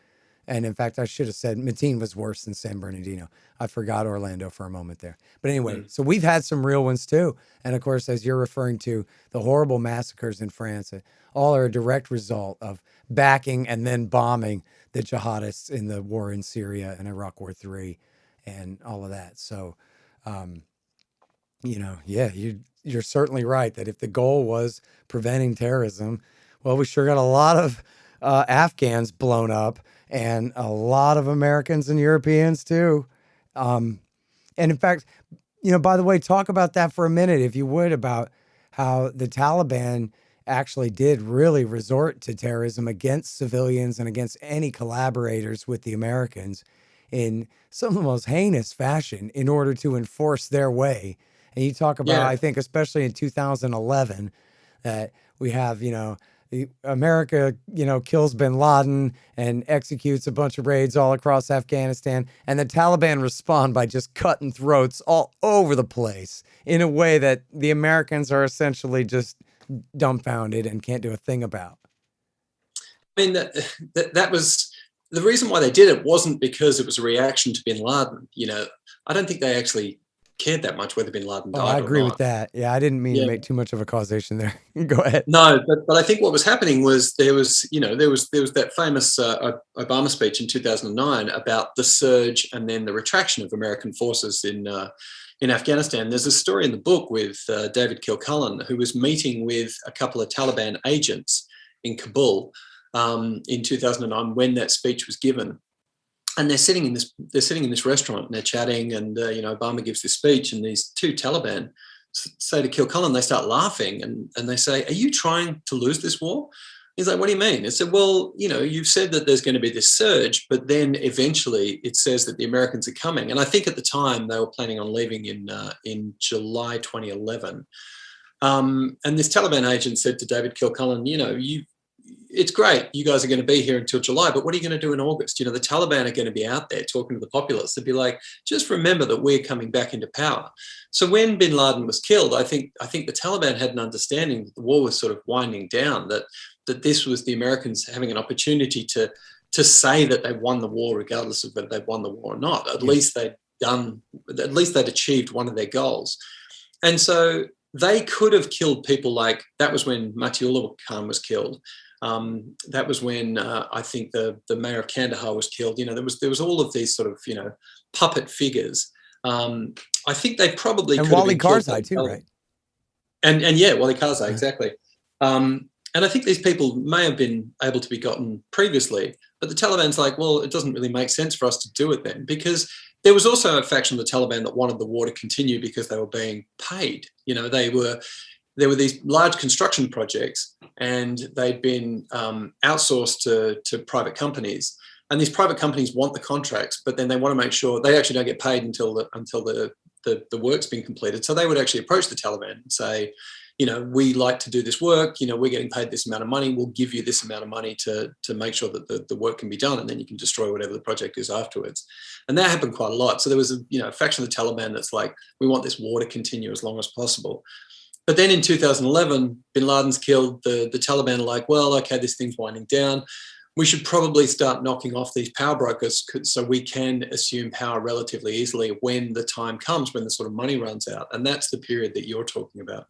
And in fact, I should have said Mateen was worse than San Bernardino. I forgot Orlando for a moment there. But anyway, so we've had some real ones too. And of course, as you're referring to, the horrible massacres in France, all are a direct result of backing and then bombing the jihadists in the war in Syria and Iraq War III and all of that. So, you're certainly right that if the goal was preventing terrorism, well, we sure got a lot of Afghans blown up, and a lot of Americans and Europeans too. And in fact, by the way, talk about that for a minute, if you would, about how the Taliban actually did really resort to terrorism against civilians and against any collaborators with the Americans in some of the most heinous fashion in order to enforce their way. And you talk about, I think, especially in 2011, that we have, America, kills bin Laden and executes a bunch of raids all across Afghanistan. And the Taliban respond by just cutting throats all over the place in a way that the Americans are essentially just dumbfounded and can't do a thing about. I mean, that was the reason why they did it. Wasn't because it was a reaction to bin Laden. I don't think they actually cared that much whether bin Laden Oh, I died or agree with not. that. Yeah, I didn't mean to Yeah. make too much of a causation there. Go ahead. No, but I think what was happening was there was that famous Obama speech in 2009 about the surge and then the retraction of American forces in Afghanistan. There's a story in the book with David Kilcullen, who was meeting with a couple of Taliban agents in Kabul in 2009 when that speech was given. And they're sitting in this restaurant and they're chatting, and Obama gives this speech, and these two Taliban say to Kilcullen, they start laughing, and they say, "Are you trying to lose this war?" He's like, "What do you mean?" I said, "Well, you've said that there's going to be this surge, but then eventually it says that the Americans are coming." And I think at the time they were planning on leaving in July 2011. And this Taliban agent said to David Kilcullen, it's great, you guys are going to be here until July, but what are you going to do in August? The Taliban are going to be out there talking to the populace. They'd be like, just remember that we're coming back into power. So when bin Laden was killed, I think the Taliban had an understanding that the war was sort of winding down, that this was the Americans having an opportunity to say that they won the war, regardless of whether they won the war or not. At least they'd achieved one of their goals. And so they could have killed people like, that was when Matiullah Khan was killed. That was when I think the mayor of Kandahar was killed. There was all of these sort of puppet figures. I think they probably and could Wally have been Karzai too, right? And yeah, Wally Karzai, exactly. And I think these people may have been able to be gotten previously, but the Taliban's like, well, it doesn't really make sense for us to do it then, because there was also a faction of the Taliban that wanted the war to continue because they were being paid. There were these large construction projects, and they'd been outsourced to private companies. And these private companies want the contracts, but then they want to make sure they actually don't get paid until the work's been completed. So they would actually approach the Taliban and say, we like to do this work, we're getting paid this amount of money, we'll give you this amount of money to make sure that the work can be done, and then you can destroy whatever the project is afterwards. And that happened quite a lot. So there was a faction of the Taliban that's like, we want this war to continue as long as possible. But then in 2011, bin Laden's killed, the Taliban are like, well, okay, this thing's winding down. We should probably start knocking off these power brokers so we can assume power relatively easily when the time comes, when the sort of money runs out. And that's the period that you're talking about.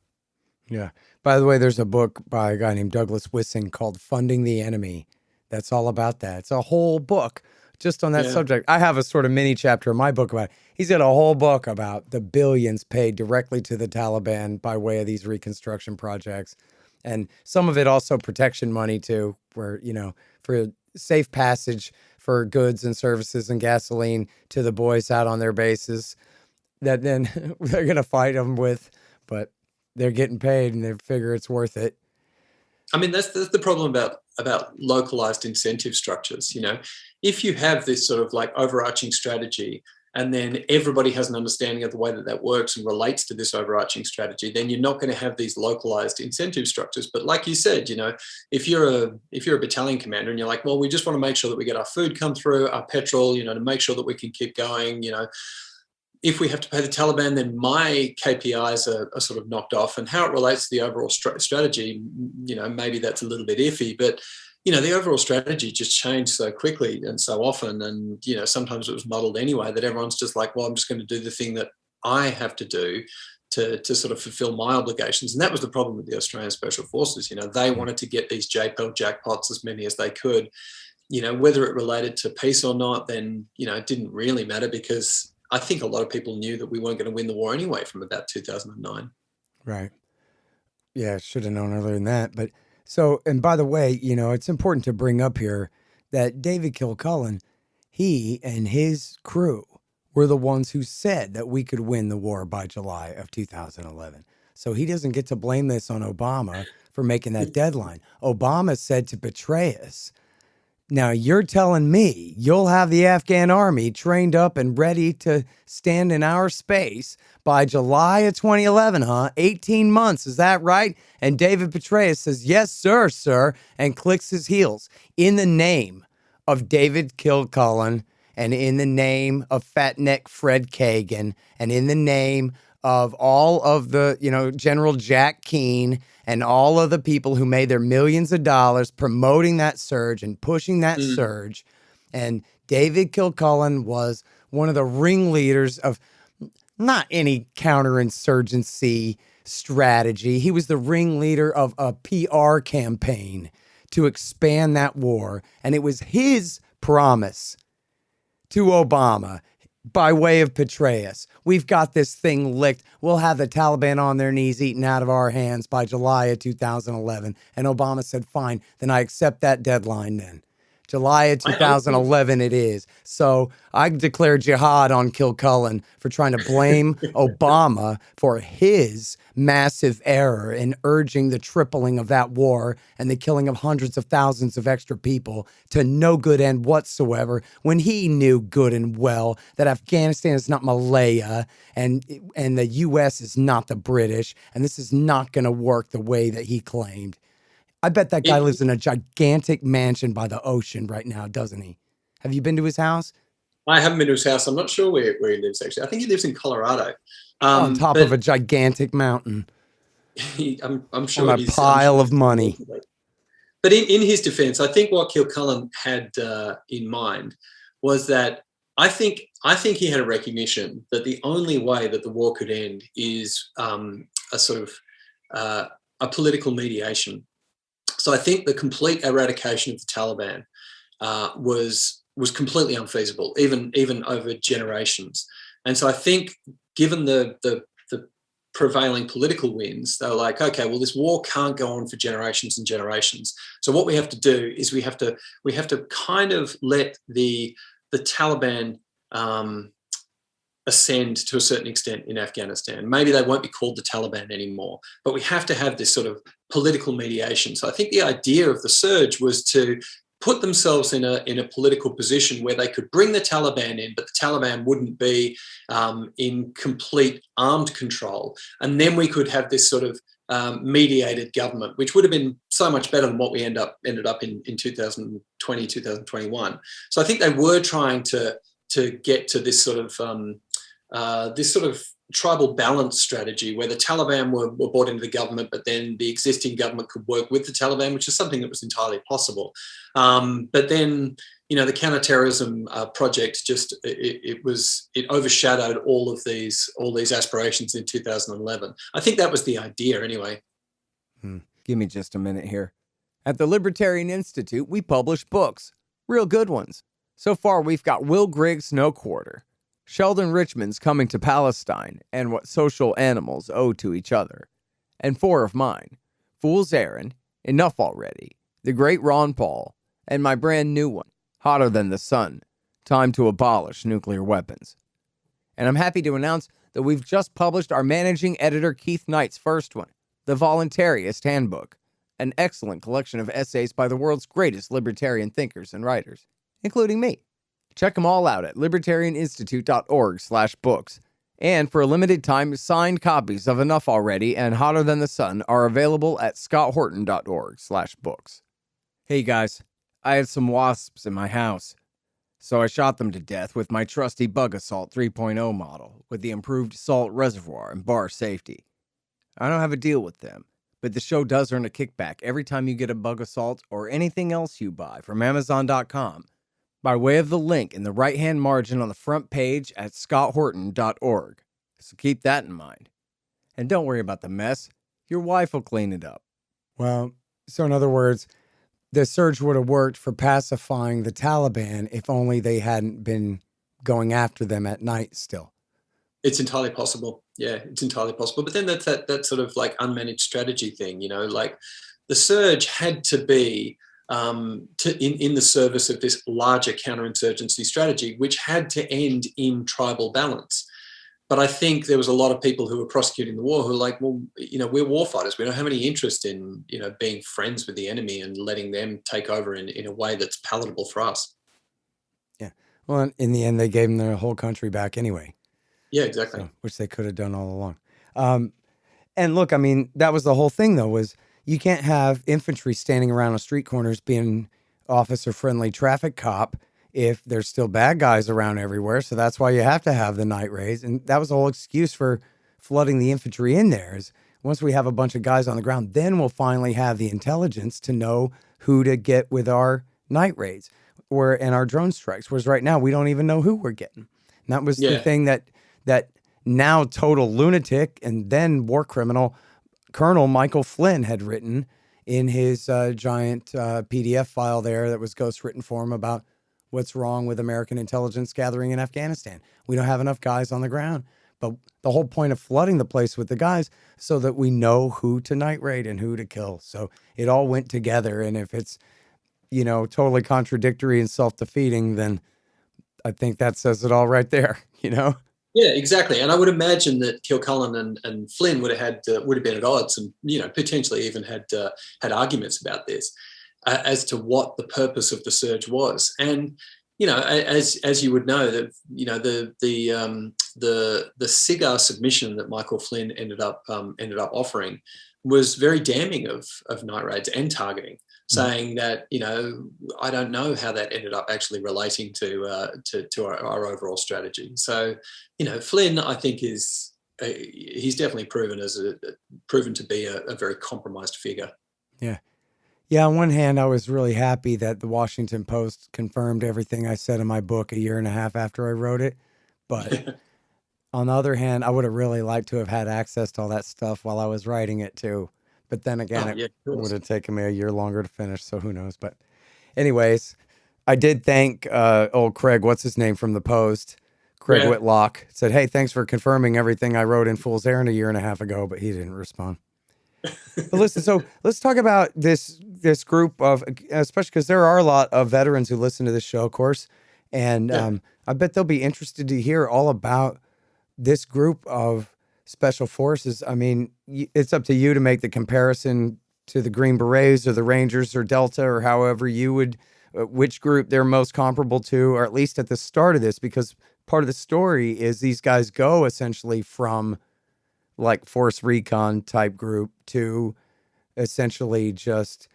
Yeah. By the way, there's a book by a guy named Douglas Wissing called Funding the Enemy. That's all about that. It's a whole book just on that subject. I have a sort of mini chapter in my book about it. He's got a whole book about the billions paid directly to the Taliban by way of these reconstruction projects. And some of it also protection money too, where, for safe passage for goods and services and gasoline to the boys out on their bases that then they're going to fight them with, but they're getting paid and they figure it's worth it. I mean, that's the problem about localized incentive structures. If you have this sort of like overarching strategy, and then everybody has an understanding of the way that works and relates to this overarching strategy, then you're not going to have these localized incentive structures. But like you said, if you're a battalion commander and you're like, well, we just want to make sure that we get our food come through, our petrol, to make sure that we can keep going, if we have to pay the Taliban, then my KPIs are sort of knocked off. And how it relates to the overall strategy, maybe that's a little bit iffy, but the overall strategy just changed so quickly and so often. And, sometimes it was muddled anyway, that everyone's just like, well, I'm just going to do the thing that I have to do to sort of fulfill my obligations. And that was the problem with the Australian Special Forces. They wanted to get these JPEL jackpots, as many as they could, whether it related to peace or not, then, it didn't really matter, because I think a lot of people knew that we weren't going to win the war anyway from about 2009. Right. Yeah, should have known earlier than that. But so, and by the way, it's important to bring up here that David Kilcullen, he and his crew were the ones who said that we could win the war by July of 2011. So he doesn't get to blame this on Obama for making that deadline. Obama said to betray us. Now, you're telling me you'll have the Afghan army trained up and ready to stand in our space by July of 2011, huh? 18 months, is that right? And David Petraeus says, yes, sir, and clicks his heels. In the name of David Kilcullen, and in the name of Fatneck Fred Kagan, and in the name of all of the, General Jack Keane, and all of the people who made their millions of dollars promoting that surge and pushing that surge. And David Kilcullen was one of the ringleaders of, not any counterinsurgency strategy. He was the ringleader of a PR campaign to expand that war. And it was his promise to Obama by way of Petraeus. We've got this thing licked. We'll have the Taliban on their knees eaten out of our hands by July of 2011. And Obama said, fine, then I accept that deadline then. July of 2011 it is. So I declare jihad on Kilcullen for trying to blame Obama for his massive error in urging the tripling of that war and the killing of hundreds of thousands of extra people to no good end whatsoever, when he knew good and well that Afghanistan is not Malaya and the U.S. is not the British, and this is not going to work the way that he claimed. I bet that guy lives in a gigantic mansion by the ocean right now, doesn't he? Have you been to his house? I haven't been to his house. I'm not sure where he lives, actually. I think he lives in Colorado. On top of a gigantic mountain. I'm sure on a pile of money. But in his defense, I think what Kilcullen had in mind was that I think he had a recognition that the only way that the war could end is a sort of a political mediation. So I think the complete eradication of the Taliban was completely unfeasible, even over generations. And so I think, given the prevailing political winds, they were like, okay, well, this war can't go on for generations and generations. So what we have to do is we have to kind of let the Taliban ascend to a certain extent in Afghanistan. Maybe they won't be called the Taliban anymore, but we have to have this sort of political mediation. So I think the idea of the surge was to put themselves in a political position where they could bring the Taliban in, but the Taliban wouldn't be in complete armed control. And then we could have this sort of mediated government, which would have been so much better than what we ended up in 2020, 2021. So I think they were trying to get to this sort of tribal balance strategy where the Taliban were brought into the government, but then the existing government could work with the Taliban, which is something that was entirely possible. But then, the counterterrorism project it overshadowed all these aspirations in 2011. I think that was the idea anyway. Give me just a minute here. At the Libertarian Institute, we publish books, real good ones. So far, we've got Will Grigg's No Quarter, Sheldon Richman's Coming to Palestine and What Social Animals Owe to Each Other, and 4 of mine, Fool's Errand, Enough Already, The Great Ron Paul, and my brand new one, Hotter Than the Sun, Time to Abolish Nuclear Weapons. And I'm happy to announce that we've just published our managing editor Keith Knight's first one, The Voluntarist Handbook, an excellent collection of essays by the world's greatest libertarian thinkers and writers, including me. Check them all out at libertarianinstitute.org/books. And for a limited time, signed copies of Enough Already and Hotter Than the Sun are available at scotthorton.org/books. Hey guys, I had some wasps in my house, so I shot them to death with my trusty Bug Assault 3.0 model with the improved salt reservoir and bar safety. I don't have a deal with them, but the show does earn a kickback every time you get a Bug Assault or anything else you buy from Amazon.com. by way of the link in the right-hand margin on the front page at scotthorton.org. So keep that in mind. And don't worry about the mess. Your wife will clean it up. Well, so in other words, the surge would have worked for pacifying the Taliban if only they hadn't been going after them at night still. It's entirely possible. Yeah, it's entirely possible. But then that's that sort of like unmanaged strategy thing, like the surge had to be in the service of this larger counterinsurgency strategy, which had to end in tribal balance. But I think there was a lot of people who were prosecuting the war who were like, well, we're war fighters. We don't have any interest in, being friends with the enemy and letting them take over in a way that's palatable for us. Yeah. Well, in the end, they gave them their whole country back anyway. Yeah, exactly. So, which they could have done all along. And look, I mean, that was the whole thing, though, was you can't have infantry standing around on street corners being officer-friendly traffic cop if there's still bad guys around everywhere. So that's why you have to have the night raids. And that was the whole excuse for flooding the infantry in there is once we have a bunch of guys on the ground, then we'll finally have the intelligence to know who to get with our night raids and our drone strikes. Whereas right now, we don't even know who we're getting. And that was the thing that now total lunatic and then war criminal, Colonel Michael Flynn, had written in his giant PDF file there that was ghostwritten for him about what's wrong with American intelligence gathering in Afghanistan. We don't have enough guys on the ground. But the whole point of flooding the place with the guys so that we know who to night raid and who to kill. So it all went together. And if it's, totally contradictory and self-defeating, then I think that says it all right there, Yeah, exactly. And I would imagine that Kilcullen and Flynn would have been at odds, and potentially even had arguments about this as to what the purpose of the surge was. And as you would know, that the SIGAR submission that Michael Flynn ended up offering was very damning of night raids and targeting, saying that I don't know how that ended up actually relating to our overall strategy. So Flynn, I think, he's definitely proven to be a very compromised figure. Yeah. Yeah, on one hand, I was really happy that the Washington Post confirmed everything I said in my book a year and a half after I wrote it. But on the other hand, I would have really liked to have had access to all that stuff while I was writing it too. But then again, it would have taken me a year longer to finish, so who knows. But anyways, I did thank old Craig, what's his name from the Post, Craig Whitlock, said, hey, thanks for confirming everything I wrote in Fool's Errand a year and a half ago, but he didn't respond. But listen, so let's talk about this group of, especially because there are a lot of veterans who listen to this show, of course, and I bet they'll be interested to hear all about this group of special forces. I mean, it's up to you to make the comparison to the Green Berets or the Rangers or Delta or however you would, which group they're most comparable to, or at least at the start of this, because part of the story is these guys go essentially from like force recon type group to essentially just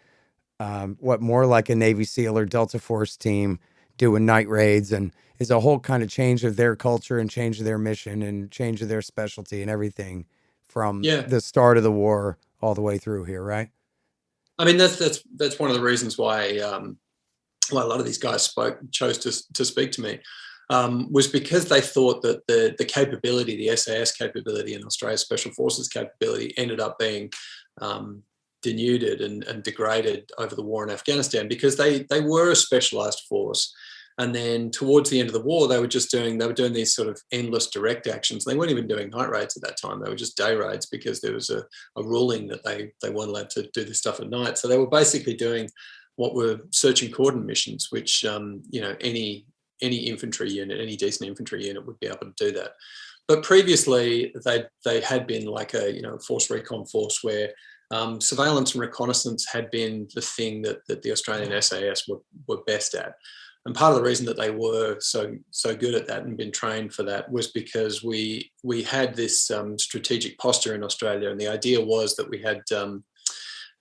more like a Navy SEAL or Delta Force team doing night raids, and is a whole kind of change of their culture and change of their mission and change of their specialty and everything from the start of the war all the way through here, right? I mean, that's one of the reasons why a lot of these guys chose to speak to me. Was because they thought that the capability, the SAS capability and Australia's Special Forces capability ended up being denuded and degraded over the war in Afghanistan, because they were a specialised force. And then towards the end of the war, they were doing these sort of endless direct actions. They weren't even doing night raids at that time. They were just day raids, because there was a ruling that they weren't allowed to do this stuff at night. So they were basically doing what were search and cordon missions, which any infantry unit, any decent infantry unit would be able to do that. But previously, they had been like a force recon force where surveillance and reconnaissance had been the thing that the Australian SAS were best at. And part of the reason that they were so good at that and been trained for that was because we had this strategic posture in Australia, and the idea was that we had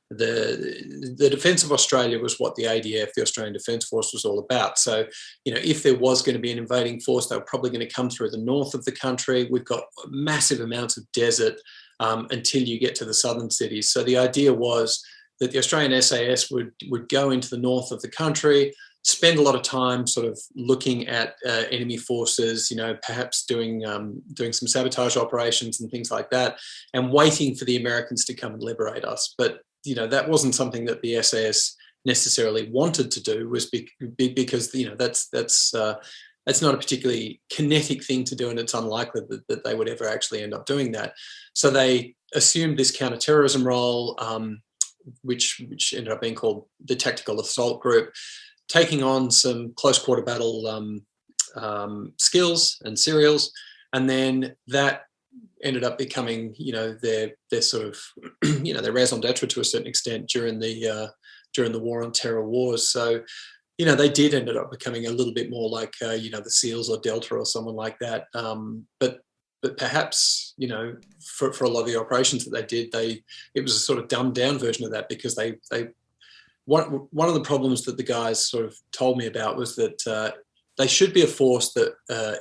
the defence of Australia was what the ADF, the Australian Defence Force, was all about. So, if there was going to be an invading force, they were probably going to come through the north of the country. We've got massive amounts of desert until you get to the southern cities. So the idea was that the Australian SAS would go into the north of the country, spend a lot of time sort of looking at enemy forces, perhaps doing some sabotage operations and things like that, and waiting for the Americans to come and liberate us. But that wasn't something that the SAS necessarily wanted to do, was because that's not a particularly kinetic thing to do, and it's unlikely that they would ever actually end up doing that. So they assumed this counterterrorism role, which ended up being called the Tactical Assault Group, taking on some close quarter battle skills and serials, and then that ended up becoming, their sort of, their raison d'etre to a certain extent during the war on terror wars. So, they did ended up becoming a little bit more like, the SEALs or Delta or someone like that. But perhaps, for a lot of the operations that they did, it was a sort of dumbed down version of that, because one of the problems that the guys sort of told me about was that they should be a force that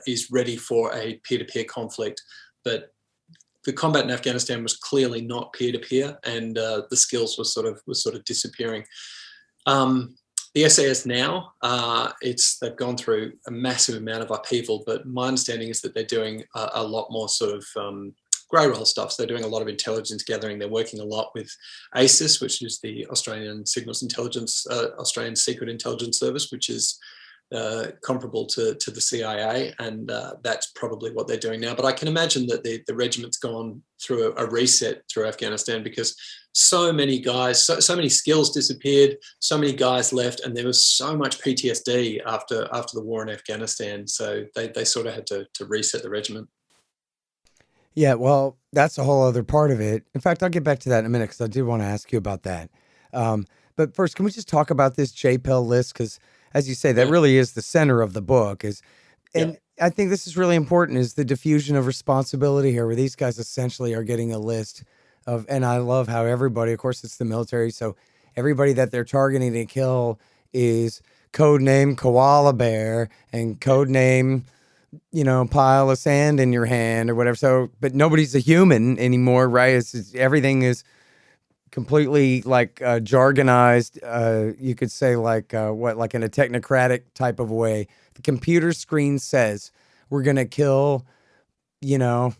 is ready for a peer-to-peer conflict, but the combat in Afghanistan was clearly not peer-to-peer, and the skills were sort of disappearing. The SAS now, they've gone through a massive amount of upheaval, but my understanding is that they're doing a lot more sort of grey role stuff. So they're doing a lot of intelligence gathering. They're working a lot with ASIS, which is the Australian Signals Intelligence, Australian Secret Intelligence Service, which is comparable to the CIA, and that's probably what they're doing now. But I can imagine that the regiment's gone through a reset through Afghanistan, because so many guys, so many skills disappeared, so many guys left, and there was so much PTSD after the war in Afghanistan. So they sort of had to reset the regiment. Yeah, well, that's a whole other part of it. In fact, I'll get back to that in a minute because I do want to ask you about that. But first, can we just talk about this JPEL list? Because, as you say, that Yeah. really is the center of the book. Yeah. And I think this is really important, is the diffusion of responsibility here, where these guys essentially are getting a list of, and I love how everybody, of course, it's the military, so everybody that they're targeting to kill is code name Koala Bear and code name, pile of sand in your hand or whatever. So, but nobody's a human anymore, right? Everything is completely like jargonized. You could say like like in a technocratic type of way. The computer screen says we're gonna kill, um,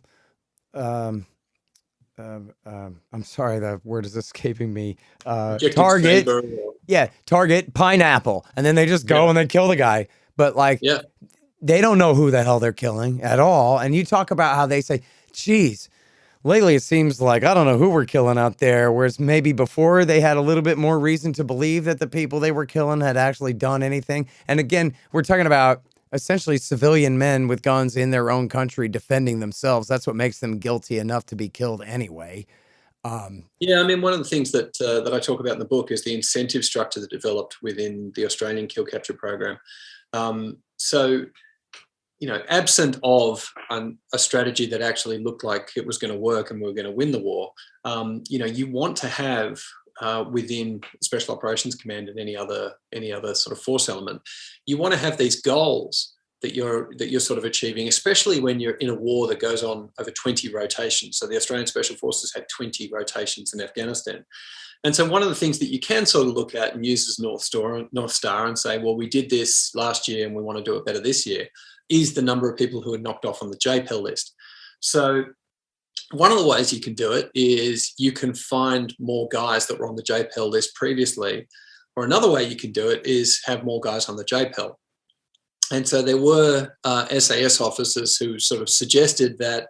I'm sorry, the word is escaping me. Target, target pineapple, and then they just go and they kill the guy. But like, Yeah. they don't know who the hell they're killing at all. And you talk about how they say, geez, lately it seems like I don't know who we're killing out there, whereas maybe before they had a little bit more reason to believe that the people they were killing had actually done anything. And again, we're talking about essentially civilian men with guns in their own country defending themselves. That's what makes them guilty enough to be killed anyway. Yeah, I mean, one of the things that I talk about in the book is the incentive structure that developed within the Australian kill capture program. So, absent of a strategy that actually looked like it was going to work and we were going to win the war, you want to have within Special Operations Command and any other sort of force element, you want to have these goals that you're sort of achieving, especially when you're in a war that goes on over 20 rotations. So the Australian Special Forces had 20 rotations in Afghanistan. And so one of the things that you can sort of look at and use as North Star and say, well, we did this last year and we want to do it better this year, is the number of people who are knocked off on the JPEL list. So one of the ways you can do it is you can find more guys that were on the JPEL list previously, or another way you can do it is have more guys on the JPEL. And so there were SAS officers who sort of suggested that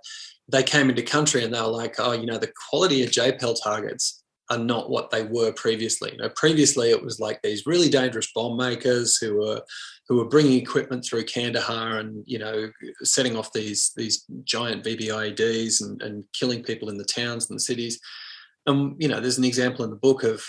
they came into country and they were like, the quality of JPEL targets are not what they were previously. Previously it was like these really dangerous bomb makers who were bringing equipment through Kandahar and setting off these giant VBIEDs and killing people in the towns and the cities. There's an example in the book of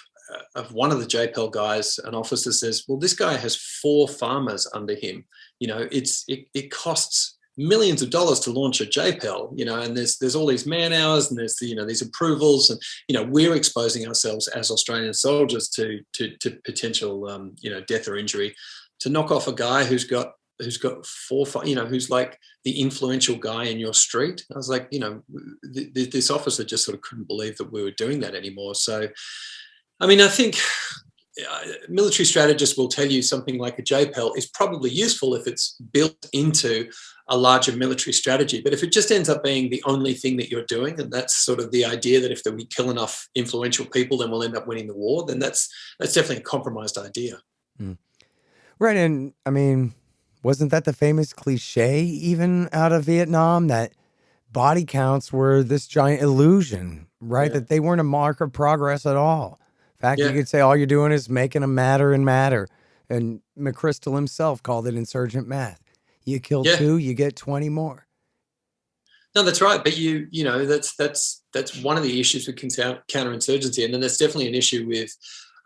one of the JPEL guys. An officer says, well, this guy has 4 farmers under him. It costs millions of dollars to launch a JPEL, and there's all these man hours and there's these approvals, and we're exposing ourselves as Australian soldiers to potential death or injury, to knock off a guy who's got 4, who's like the influential guy in your street. I was like, this officer just sort of couldn't believe that we were doing that anymore. So, I mean, I think military strategists will tell you something like a JPEL is probably useful if it's built into a larger military strategy. But if it just ends up being the only thing that you're doing, and that's sort of the idea that if we kill enough influential people, then we'll end up winning the war, then that's definitely a compromised idea. Mm. Right. And I mean, wasn't that the famous cliche even out of Vietnam, that body counts were this giant illusion, right? Yeah. That they weren't a mark of progress at all. In fact, Yeah. you could say all you're doing is making them madder and madder. And McChrystal himself called it insurgent math. You kill 2, you get 20 more. No, that's right. But that's one of the issues with counterinsurgency, and then there's definitely an issue with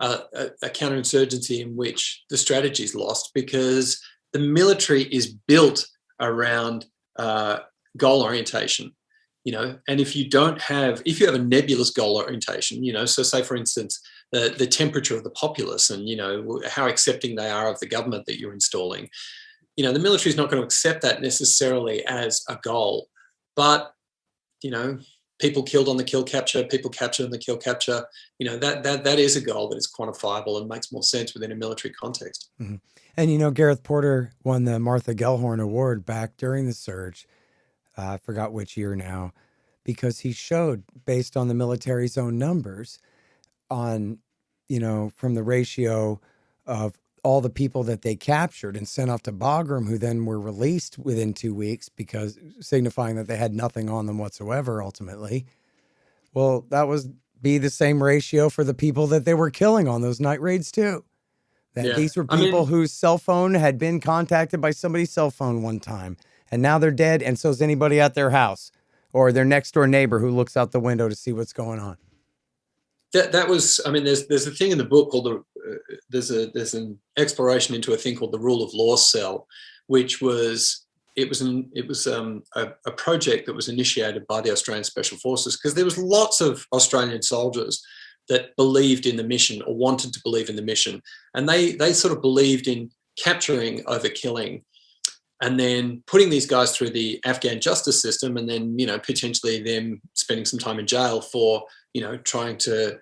a counterinsurgency in which the strategy is lost, because the military is built around goal orientation. And if you have a nebulous goal orientation, so say for instance the temperature of the populace and how accepting they are of the government that you're installing, the military is not going to accept that necessarily as a goal. But people killed on the kill capture, people captured on the kill capture. That is a goal that is quantifiable and makes more sense within a military context. Mm-hmm. And Gareth Porter won the Martha Gellhorn Award back during the surge. I forgot which year now, because he showed, based on the military's own numbers, on, from the ratio of all the people that they captured and sent off to Bagram, who then were released within 2 weeks, because signifying that they had nothing on them whatsoever ultimately. Well, that was be the same ratio for the people that they were killing on those night raids too. That these were people whose cell phone had been contacted by somebody's cell phone one time, and now they're dead, and so is anybody at their house or their next door neighbor who looks out the window to see what's going on. That was, there's a thing in the book called there's an exploration into a thing called the rule of law cell, which was a project that was initiated by the Australian Special Forces, because there was lots of Australian soldiers that believed in the mission or wanted to believe in the mission, and they sort of believed in capturing over killing, and then putting these guys through the Afghan justice system, and then potentially them spending some time in jail for trying to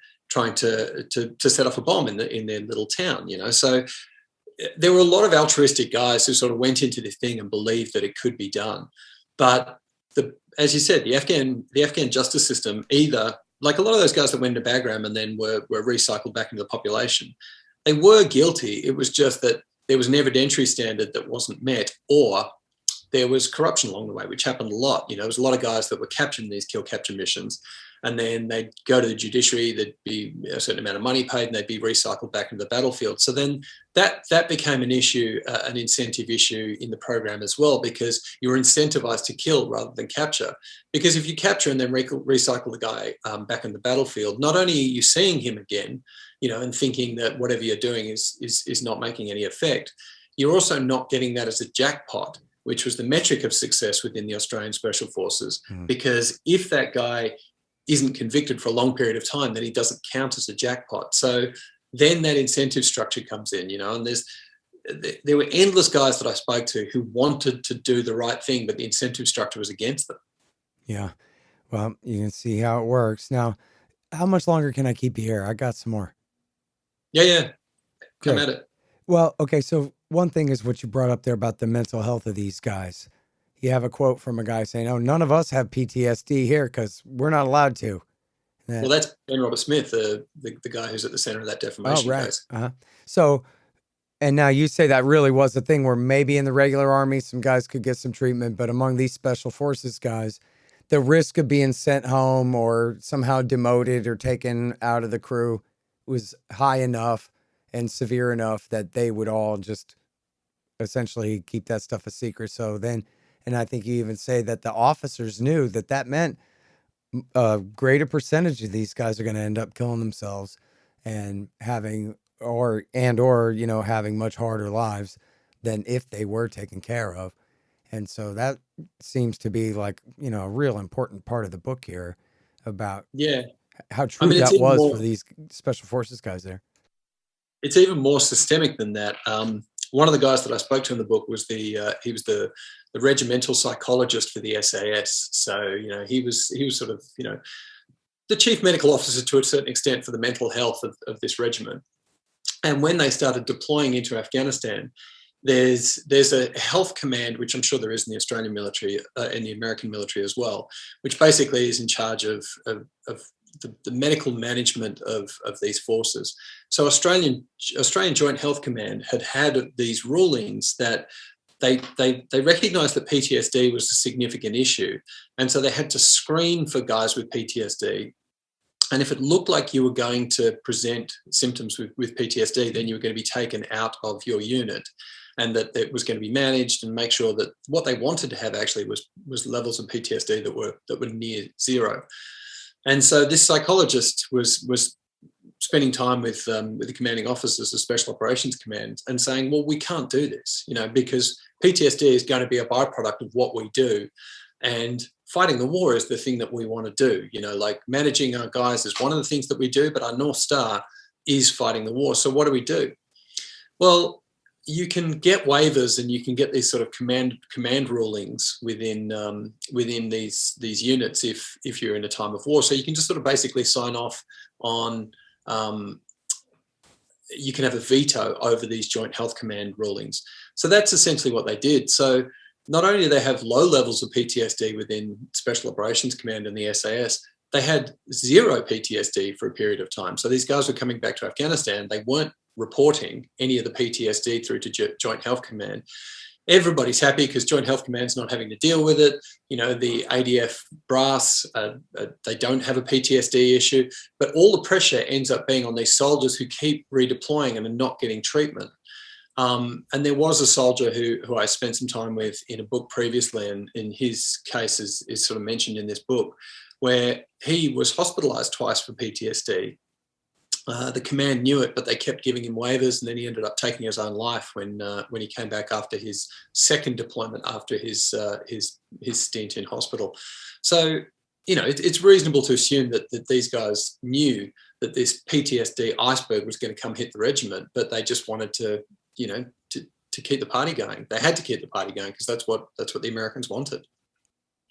set off a bomb in their little town. So there were a lot of altruistic guys who sort of went into this thing and believed that it could be done. But as you said, the Afghan justice system, either like a lot of those guys that went into Bagram and then were recycled back into the population, they were guilty. It was just that there was an evidentiary standard that wasn't met, or there was corruption along the way, which happened a lot. There was a lot of guys that were captured in these kill capture missions, and then they'd go to the judiciary, there'd be a certain amount of money paid, and they'd be recycled back into the battlefield. So then that became an issue, an incentive issue in the program as well, because you were incentivized to kill rather than capture. Because if you capture and then recycle the guy back in the battlefield, not only are you seeing him again, and thinking that whatever you're doing is not making any effect, you're also not getting that as a jackpot, which was the metric of success within the Australian Special Forces. Because if that guy isn't convicted for a long period of time, then he doesn't count as a jackpot. So then that incentive structure comes in, and there were endless guys that I spoke to who wanted to do the right thing, but the incentive structure was against them. Yeah. Well, you can see how it works. Now, how much longer can I keep you here? I got some more. Yeah. Come at it. Well, okay. So one thing is what you brought up there about the mental health of these guys. You have a quote from a guy saying, "Oh, none of us have PTSD here because we're not allowed to." Well, that's Ben Smith, the guy who's at the center of that defamation case. So, and now you say that really was the thing where maybe in the regular army, some guys could get some treatment, but among these special forces guys, the risk of being sent home or somehow demoted or taken out of the crew was high enough and severe enough that they would all just essentially keep that stuff a secret. So then, and I think you even say that the officers knew that meant a greater percentage of these guys are going to end up killing themselves and having having much harder lives than if they were taken care of. And so that seems to be like, a real important part of the book here about how true that was for these special forces guys there. It's even more systemic than that. One of the guys that I spoke to in the book was he was the regimental psychologist for the SAS. So, he was sort of, the chief medical officer to a certain extent for the mental health of this regiment. And when they started deploying into Afghanistan, there's a health command, which I'm sure there is in the Australian military and the American military as well, which basically is in charge of the medical management of these forces. So Australian Joint Health Command had these rulings that they recognised that PTSD was a significant issue, and so they had to screen for guys with PTSD. And if it looked like you were going to present symptoms with PTSD, then you were going to be taken out of your unit, and that it was going to be managed and make sure that what they wanted to have actually was levels of PTSD that were near zero. And so this psychologist was spending time with the commanding officers of Special Operations Command and saying, well, we can't do this, because PTSD is going to be a byproduct of what we do. And fighting the war is the thing that we want to do. Like managing our guys is one of the things that we do, but our North Star is fighting the war. So what do we do? Well, you can get waivers and you can get these sort of command rulings within these units if you're in a time of war. So you can just sort of basically sign off on. You can have a veto over these Joint Health Command rulings. So that's essentially what they did. So not only do they have low levels of PTSD within Special Operations Command and the SAS, they had zero PTSD for a period of time. So these guys were coming back to Afghanistan. They weren't reporting any of the PTSD through to Joint Health Command. Everybody's happy because Joint Health Command's not having to deal with it. You know, the ADF brass, they don't have a PTSD issue, but all the pressure ends up being on these soldiers who keep redeploying and are not getting treatment. And there was a soldier who I spent some time with in a book previously, and in his case is sort of mentioned in this book, where he was hospitalized twice for PTSD. The command knew it, but they kept giving him waivers, and then he ended up taking his own life when he came back after his second deployment, after his stint in hospital. So, you know, it's reasonable to assume that these guys knew that this PTSD iceberg was going to come hit the regiment, but they just wanted to, you know, to keep the party going. They had to keep the party going because that's what the Americans wanted.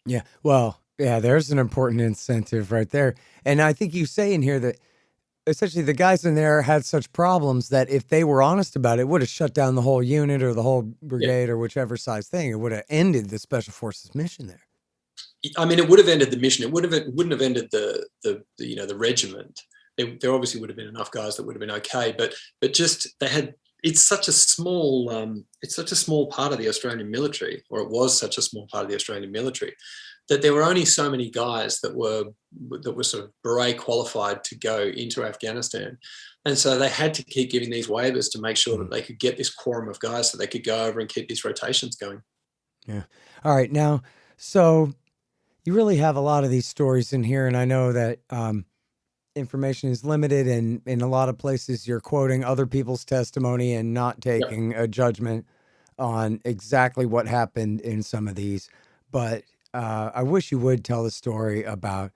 Yeah. Well, yeah, there's an important incentive right there. And I think you say in here that essentially the guys in there had such problems that if they were honest about it, would have shut down the whole unit or the whole brigade or whichever size thing. It would have ended the Special Forces mission there. I mean, it would have ended the mission. It wouldn't have ended the regiment. There obviously would have been enough guys that would have been okay, but just they had. It's such a small part of the Australian military, or it was such a small part of the Australian military, that there were only so many guys that were sort of beret qualified to go into Afghanistan. And so they had to keep giving these waivers to make sure that they could get this quorum of guys so they could go over and keep these rotations going. Yeah. All right. Now, so you really have a lot of these stories in here, and I know that information is limited, and in a lot of places you're quoting other people's testimony and not taking a judgment on exactly what happened in some of these. But I wish you would tell the story about,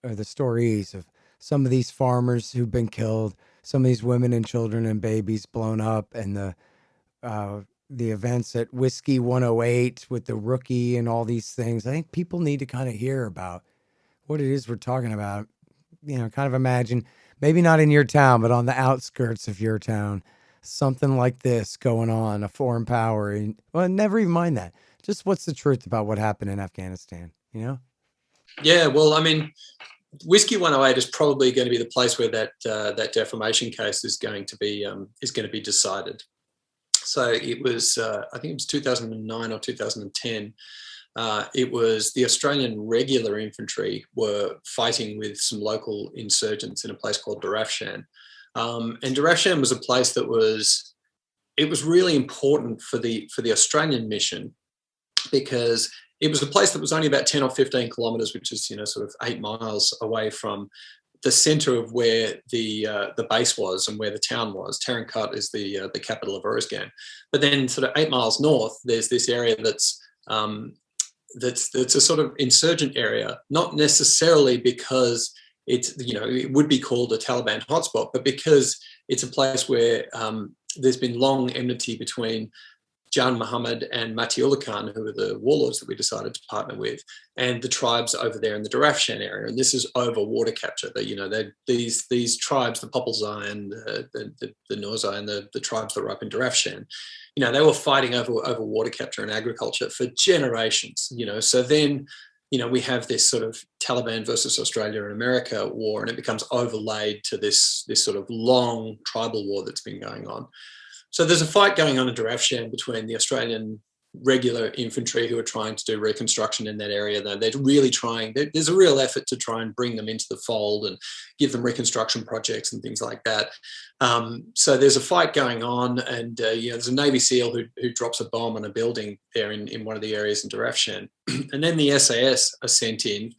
or the stories of some of these farmers who've been killed, some of these women and children and babies blown up, and the events at Whiskey 108 with the rookie and all these things. I think people need to kind of hear about what it is we're talking about. You know, kind of imagine, maybe not in your town, but on the outskirts of your town, something like this going on, a foreign power. And, well, never even mind that. Just what's the truth about what happened in Afghanistan, you know? Yeah, well, I mean, Whiskey 108 is probably going to be the place where that defamation case is going to be decided. So it was, I think it was 2009 or 2010. It was the Australian regular infantry were fighting with some local insurgents in a place called Darafshan. And Darafshan was a place that was really important for the Australian mission, because it was a place that was only about 10 or 15 kilometres, which is, you know, sort of 8 miles away from the centre of where the base was and where the town was. Tarankot is the capital of Uruzgan. But then sort of 8 miles north, there's this area that's a sort of insurgent area, not necessarily because it's, you know, it would be called a Taliban hotspot, but because it's a place where there's been long enmity between Jan Muhammad and Matiullah Khan, who are the warlords that we decided to partner with, and the tribes over there in the Darafshan area. And this is over water capture. These tribes, the Popolzai and the Norzai and the tribes that were up in Darafshan, you know, they were fighting over water capture and agriculture for generations, you know. So then, you know, we have this sort of Taliban versus Australia and America war, and it becomes overlaid to this sort of long tribal war that's been going on. So there's a fight going on in Darafshan between the Australian regular infantry who are trying to do reconstruction in that area. They're really trying, there's a real effort to try and bring them into the fold and give them reconstruction projects and things like that. So there's a fight going on, and you know, there's a Navy SEAL who drops a bomb on a building there in one of the areas in Darafshan. And then the SAS are sent in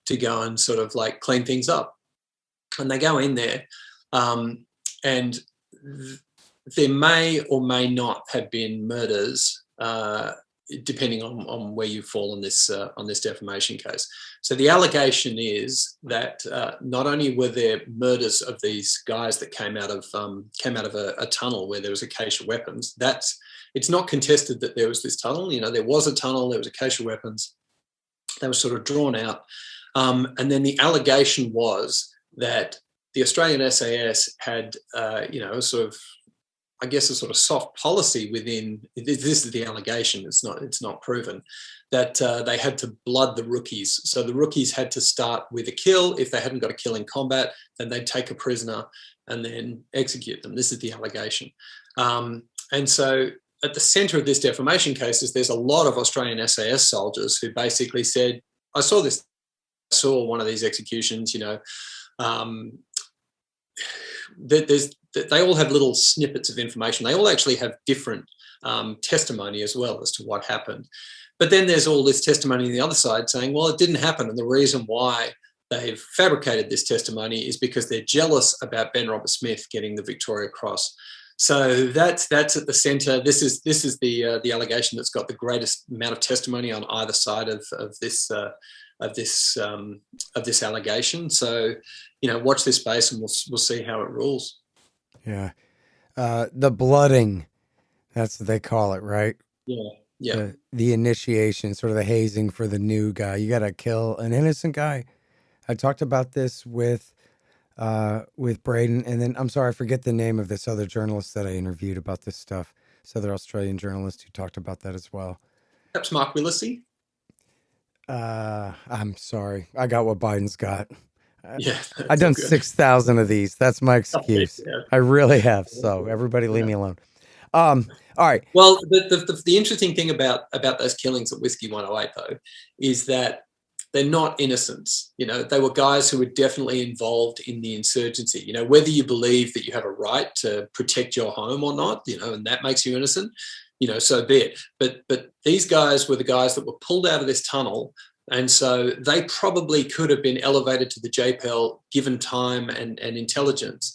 to go and sort of like clean things up. And they go in there, and there may or may not have been murders depending on where you fall on this defamation case. So the allegation is that not only were there murders of these guys that came out of a tunnel where there was a cache of weapons. It's not contested that there was this tunnel. You know, there was a tunnel, there was a cache of weapons. They were sort of drawn out, and then the allegation was that the Australian SAS had, a sort of, I guess, a sort of soft policy within. This is the allegation. It's not proven that they had to blood the rookies. So the rookies had to start with a kill. If they hadn't got a kill in combat, then they'd take a prisoner and then execute them. This is the allegation, and so at the centre of this defamation case is there's a lot of Australian SAS soldiers who basically said, "I saw this. I saw one of these executions. You know." They all have little snippets of information. They all actually have different testimony as well as to what happened. But then there's all this testimony on the other side saying, well, it didn't happen. And the reason why they've fabricated this testimony is because they're jealous about Ben Roberts-Smith getting the Victoria Cross. So that's at the centre. This is the allegation that's got the greatest amount of testimony on either side of this allegation. So, you know, watch this space and we'll see how it rules. Yeah. The blooding, that's what they call it, right? Yeah. Yeah. The initiation, sort of the hazing for the new guy. You got to kill an innocent guy. I talked about this with Braden, and then, I'm sorry, I forget the name of this other journalist that I interviewed about this stuff. This other Australian journalist who talked about that as well. Perhaps Mark Willesee? I'm sorry. I got what Biden's got. Yeah, I've done 6,000 of these. That's my excuse. Yeah. I really have. So everybody leave me alone. All right. Well, the interesting thing about those killings at Whiskey 108, though, is that they're not innocents. You know, they were guys who were definitely involved in the insurgency. You know, whether you believe that you have a right to protect your home or not, you know, and that makes you innocent, you know, so be it. But these guys were the guys that were pulled out of this tunnel. And so they probably could have been elevated to the JPEL given time and intelligence.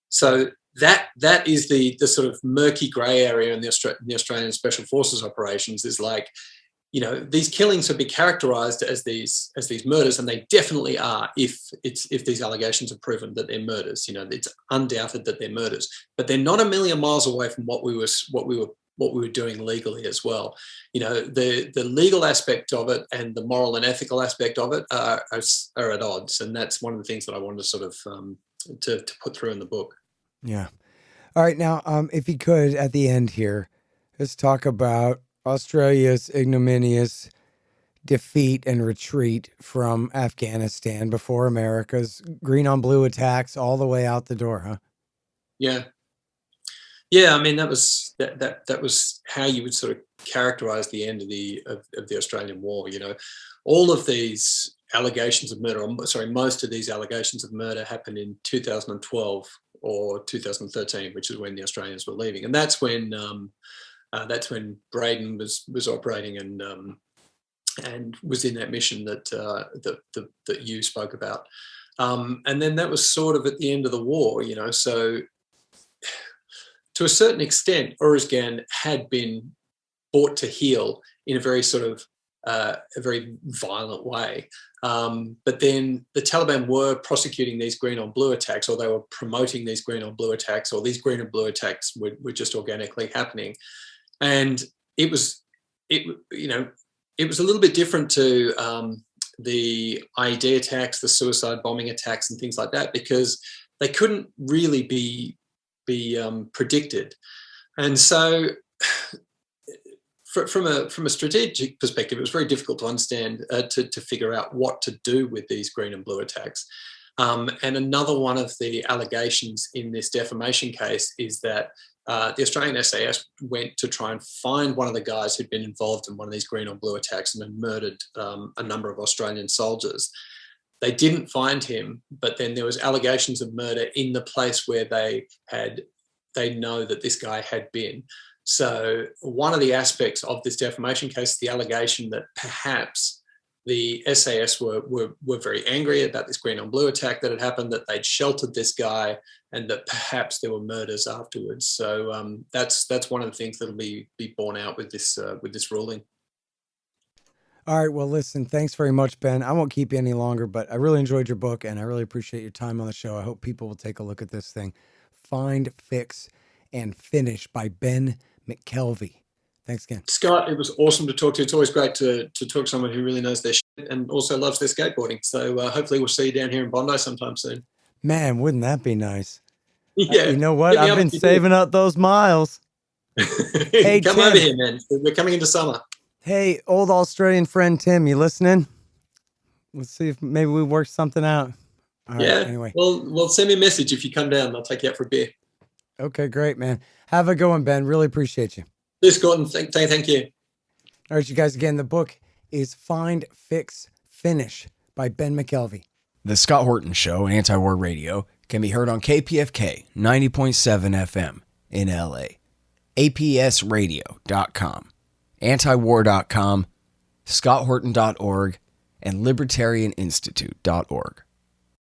So that is the sort of murky grey area in the Australian Special Forces operations, is like, you know, these killings would be characterised as these murders, and they definitely are if these allegations are proven that they're murders. You know, it's undoubted that they're murders, but they're not a million miles away from what we were doing legally as well. You know, the legal aspect of it and the moral and ethical aspect of it are at odds, and that's one of the things that I wanted to sort of to put through in the book. Yeah. All right. Now, if you could, at the end here, let's talk about Australia's ignominious defeat and retreat from Afghanistan before America's green on blue attacks all the way out the door, huh? Yeah. Yeah, I mean, that was how you would sort of characterize the end of the Australian War. You know, all of these allegations of murder, most of these allegations of murder happened in 2012 or 2013, which is when the Australians were leaving, and that's when Braden was operating and was in that mission that you spoke about, and then that was sort of at the end of the war. You know, so to a certain extent, Uruzgan had been brought to heel in a very sort of a very violent way. But then the Taliban were prosecuting these green on blue attacks, or they were promoting these green on blue attacks, or these green and blue attacks were just organically happening. And it was a little bit different to the IED attacks, the suicide bombing attacks and things like that, because they couldn't really be predicted. And so from a strategic perspective, it was very difficult to understand, to figure out what to do with these green and blue attacks. And another one of the allegations in this defamation case is that the Australian SAS went to try and find one of the guys who'd been involved in one of these green on blue attacks and had murdered a number of Australian soldiers. They didn't find him, but then there was allegations of murder in the place where they know that this guy had been. So one of the aspects of this defamation case is the allegation that perhaps the SAS were very angry about this green on blue attack that had happened, that they'd sheltered this guy, and that perhaps there were murders afterwards. So that's one of the things that'll be borne out with this ruling. All right. Well, listen, thanks very much, Ben. I won't keep you any longer, but I really enjoyed your book and I really appreciate your time on the show. I hope people will take a look at this thing. Find, Fix, and Finish by Ben Mckelvey. Thanks again. Scott, it was awesome to talk to you. It's always great to talk to someone who really knows their shit and also loves their skateboarding. So hopefully we'll see you down here in Bondi sometime soon. Man, wouldn't that be nice? Yeah. You know what? I've been saving up those miles. Hey, come over here, man. We're coming into summer. Hey, old Australian friend Tim, you listening? Let's see if maybe we work something out. All right, anyway. Well, send me a message if you come down. I'll take you out for a beer. Okay, great, man. Have a good one, Ben. Really appreciate you. Yes, Gordon. Thank you. All right, you guys, again, the book is Find, Fix, Finish by Ben Mckelvey. The Scott Horton Show, Anti-War Radio, can be heard on KPFK 90.7 FM in LA, APSradio.com, antiwar.com, scotthorton.org, and libertarianinstitute.org.